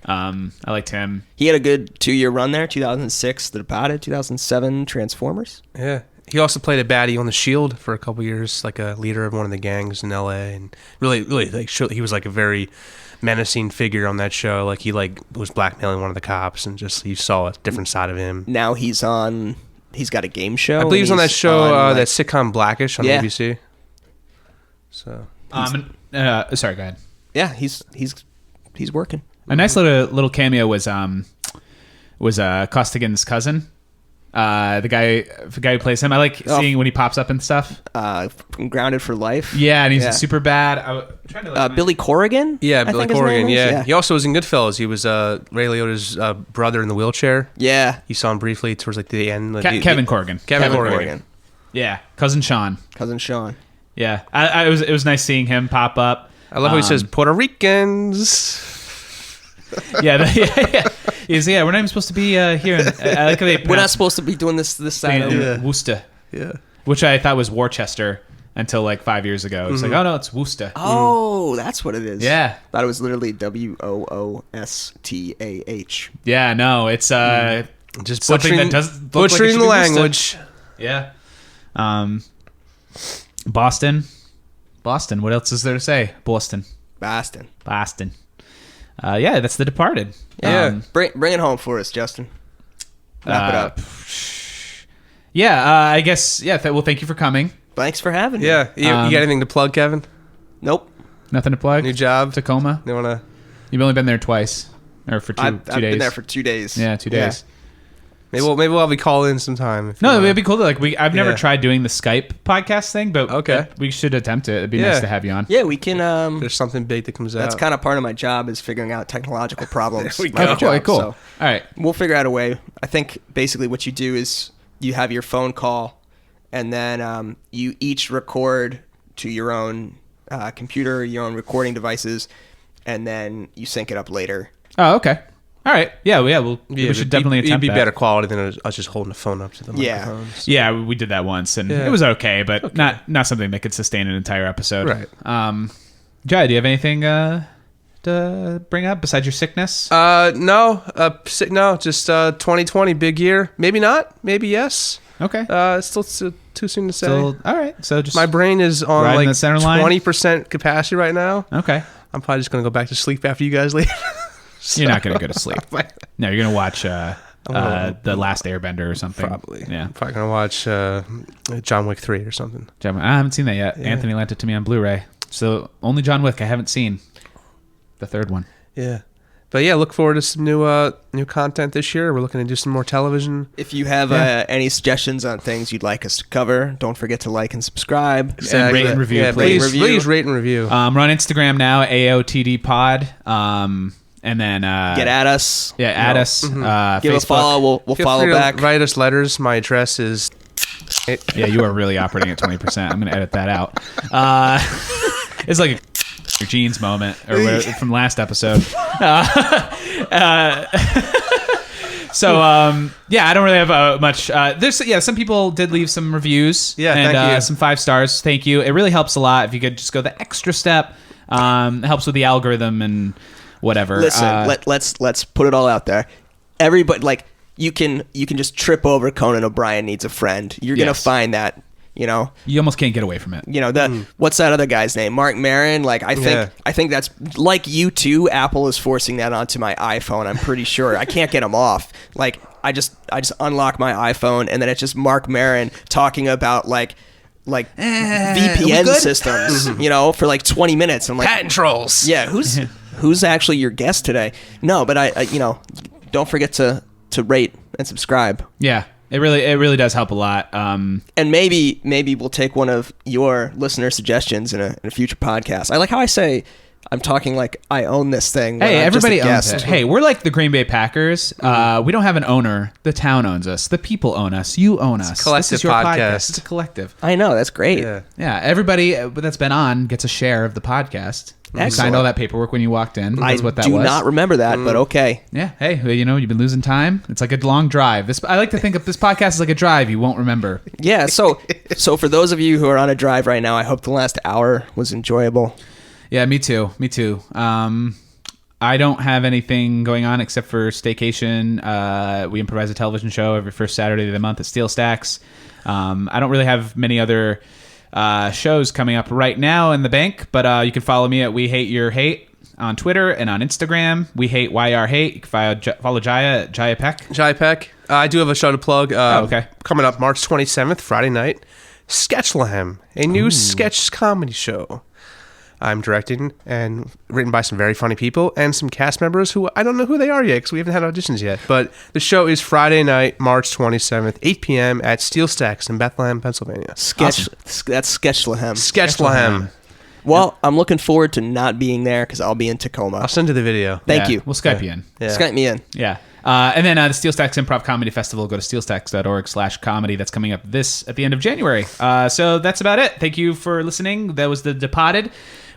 A: I liked him.
C: He had a good 2-year run there. 2006, The Departed. 2007, Transformers.
B: Yeah. He also played a baddie on The Shield for a couple years, like a leader of one of the gangs in L.A. And really, like, he was like a very menacing figure on that show. Like, he like was blackmailing one of the cops, and just you saw a different side of him.
C: Now he's got a game show.
B: I believe he's on that show, that sitcom Blackish on ABC. So,
A: sorry, go ahead.
C: Yeah, he's working.
A: A nice little cameo was Costigan's cousin. The guy who plays him. I like seeing when he pops up and stuff.
C: From Grounded for Life.
A: Yeah, and he's super bad. I'm trying to
C: Billy Corrigan.
B: Yeah, Billy Corrigan. Yeah, he also was in Goodfellas. He was Ray Liotta's brother in the wheelchair.
C: Yeah,
B: you saw him briefly towards like the end.
A: Kevin Corrigan.
B: Kevin Corrigan.
A: Yeah, cousin Sean. Yeah, it was nice seeing him pop up.
B: I love how he says Puerto Ricans.
A: Yeah. We're not even supposed to be here. I like how
C: we're not supposed to be doing this side of
A: Worcester.
B: Yeah,
A: which I thought was Worcester until like 5 years ago. It's like, oh no, it's Worcester.
C: Oh, that's what it is.
A: Yeah,
C: thought it was literally Woostah.
A: Yeah, no, it's
B: just
A: something that does
B: butchering the language.
A: Yeah. Bahhston. What else is there to say? Bahhston. That's The Departed.
C: Yeah, bring it home for us, Justin. Wrap it up.
A: I guess. Yeah. Well, thank you for coming.
C: Thanks for having me.
B: Yeah, you got anything to plug, Kevin?
C: Nope.
A: Nothing to plug.
B: New job,
A: Tacoma.
B: You wanna?
A: You've only been there twice, or for two days.
C: I've been there for 2 days.
A: Yeah, 2 days.
B: Maybe we'll have you call in sometime.
A: No, it'd be cool. I've never
B: Yeah.
A: tried doing the Skype podcast thing, but
B: Okay.
A: we should attempt it. It'd be
B: Yeah.
A: nice to have you on.
C: Yeah, we can.
B: There's something big that comes out.
C: That's kind of part of my job is figuring out technological problems.
B: There we
C: My
B: go.
C: job,
A: Cool.
C: so
A: All right.
C: we'll figure out a way. I think basically what you do is you have your phone call, and then you each record to your own computer, your own recording devices, and then you sync it up later.
A: Oh, okay. All right. Yeah. We should definitely attempt
B: It'd be
A: that.
B: better quality than us just holding the phone up to the
C: Yeah.
B: microphones.
A: Yeah, we did that once, and
B: Yeah.
A: it was okay, but not something that could sustain an entire episode.
B: Right.
A: Jai, do you have anything to bring up besides your sickness?
B: No, just 2020, big year. Maybe not. Maybe yes.
A: Okay.
B: It's still too soon to say.
A: So, all right. So just
B: My brain is on
A: riding
B: like
A: the center line?
B: 20% capacity right now.
A: okay.
B: I'm probably just gonna go back to sleep after you guys leave.
A: You're not gonna go to sleep. No, you're gonna watch
B: gonna-
A: The Last Airbender or something.
B: Probably.
A: Yeah.
B: I'm probably gonna watch John Wick 3 or something.
A: I haven't seen that yet. Anthony lent it to me on Blu-ray. So only John Wick I haven't seen. The third one.
B: Yeah. But yeah, look forward to some new content this year. We're looking to do some more television.
C: If you have any suggestions on things you'd like us to cover, don't forget to like and subscribe.
A: And rate and review,
B: Yeah,
A: please.
B: please rate and review.
A: We're on Instagram now, AOTD Pod. And then
C: Get at us.
A: Yeah, add us.
C: Give
A: Facebook.
C: a follow. We'll
B: Feel
C: follow
B: free to
C: back.
B: Write us letters. My address is.
A: Yeah, you are really operating at 20%. I'm going to edit that out. It's like a jeans moment or whatever, from last episode. So I don't really have much. There's some people did leave some reviews.
B: Yeah,
A: and
B: thank you.
A: some 5 stars. Thank you. It really helps a lot if you could just go the extra step. It helps with the algorithm and whatever.
C: Listen, let's put it all out there. Everybody, like, you can just trip over Conan O'Brien Needs a Friend. You're gonna
A: Yes.
C: find that. You
A: almost can't get away from it.
C: What's that other guy's name? Mark Maron. Like, I think that's like you too. Apple is forcing that onto my iPhone. I'm pretty sure. I can't get them off. Like, I just unlock my iPhone and then it's just Mark Maron talking about like VPN systems. For like 20 minutes. I'm like,
B: Patent trolls.
C: yeah, who's actually your guest today? No, but I don't forget to rate and subscribe.
A: Yeah, it really does help a lot.
C: And maybe we'll take one of your listener suggestions in a future podcast. I like how I say I'm talking like I own this thing.
A: Hey,
C: I'm just a
A: everybody owns
C: guest.
A: it. Hey, we're like the Green Bay Packers. We don't have an owner. The town owns us. The people own us. You own us.
B: collective
A: This is your
B: podcast.
A: It's a collective.
C: I know, that's great.
B: Yeah.
A: Yeah, everybody that's been on gets a share of the podcast. You signed
C: Excellent.
A: all that paperwork when you walked in. That's what that
C: do
A: was.
C: not remember that, but okay.
A: Yeah. Hey, you've been losing time. It's like a long drive. I like to think of this podcast as like a drive you won't remember.
C: Yeah, so for those of you who are on a drive right now, I hope the last hour was enjoyable.
A: Yeah, me too. I don't have anything going on except for staycation. We improvise a television show every first Saturday of the month at Steel Stacks. I don't really have many other shows coming up right now in the bank, but you can follow me at We Hate Your Hate on Twitter and on Instagram. We Hate YR Hate. You can follow Jaya at Jaya Peck.
B: Jai Peck. I do have a show to plug.
A: Okay.
B: Coming up March 27th, Friday night, Sketchlahem, a new sketch comedy show. I'm directing and written by some very funny people and some cast members who I don't know who they are yet because we haven't had auditions yet. But the show is Friday night, March 27th, 8 p.m. at Steel Stacks in Bethlehem, Pennsylvania.
C: That's Sketchlahem.
B: Sketchlahem.
C: Well, I'm looking forward to not being there because I'll be in Tacoma.
B: I'll send you the video.
C: Thank
A: Yeah,
C: you.
A: We'll Skype you in.
B: Yeah.
C: Skype me in.
A: Yeah. And then the Steel Stacks Improv Comedy Festival. Go to steelstacks.org/comedy. That's coming up at the end of January. So that's about it. Thank you for listening. That was The Depotted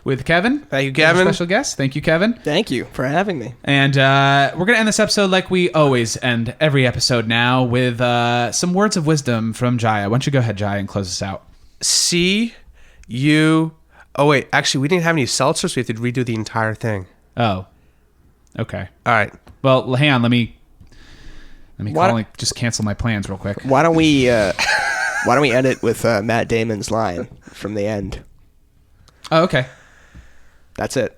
A: with Kevin.
B: Thank you, Kevin.
A: Special guest. Thank you, Kevin.
C: Thank you for having me.
A: And we're going to end this episode like we always end every episode now with some words of wisdom from Jaya. Why don't you go ahead, Jaya, and close us out?
B: See you. Oh, wait. Actually, we didn't have any seltzer, so we have to redo the entire thing.
A: Oh. Okay.
B: All right.
A: Well, hang on. Let me
C: Why-
A: just cancel my plans real quick.
C: Why don't we edit with Matt Damon's line from the end?
A: Oh, okay.
C: That's it.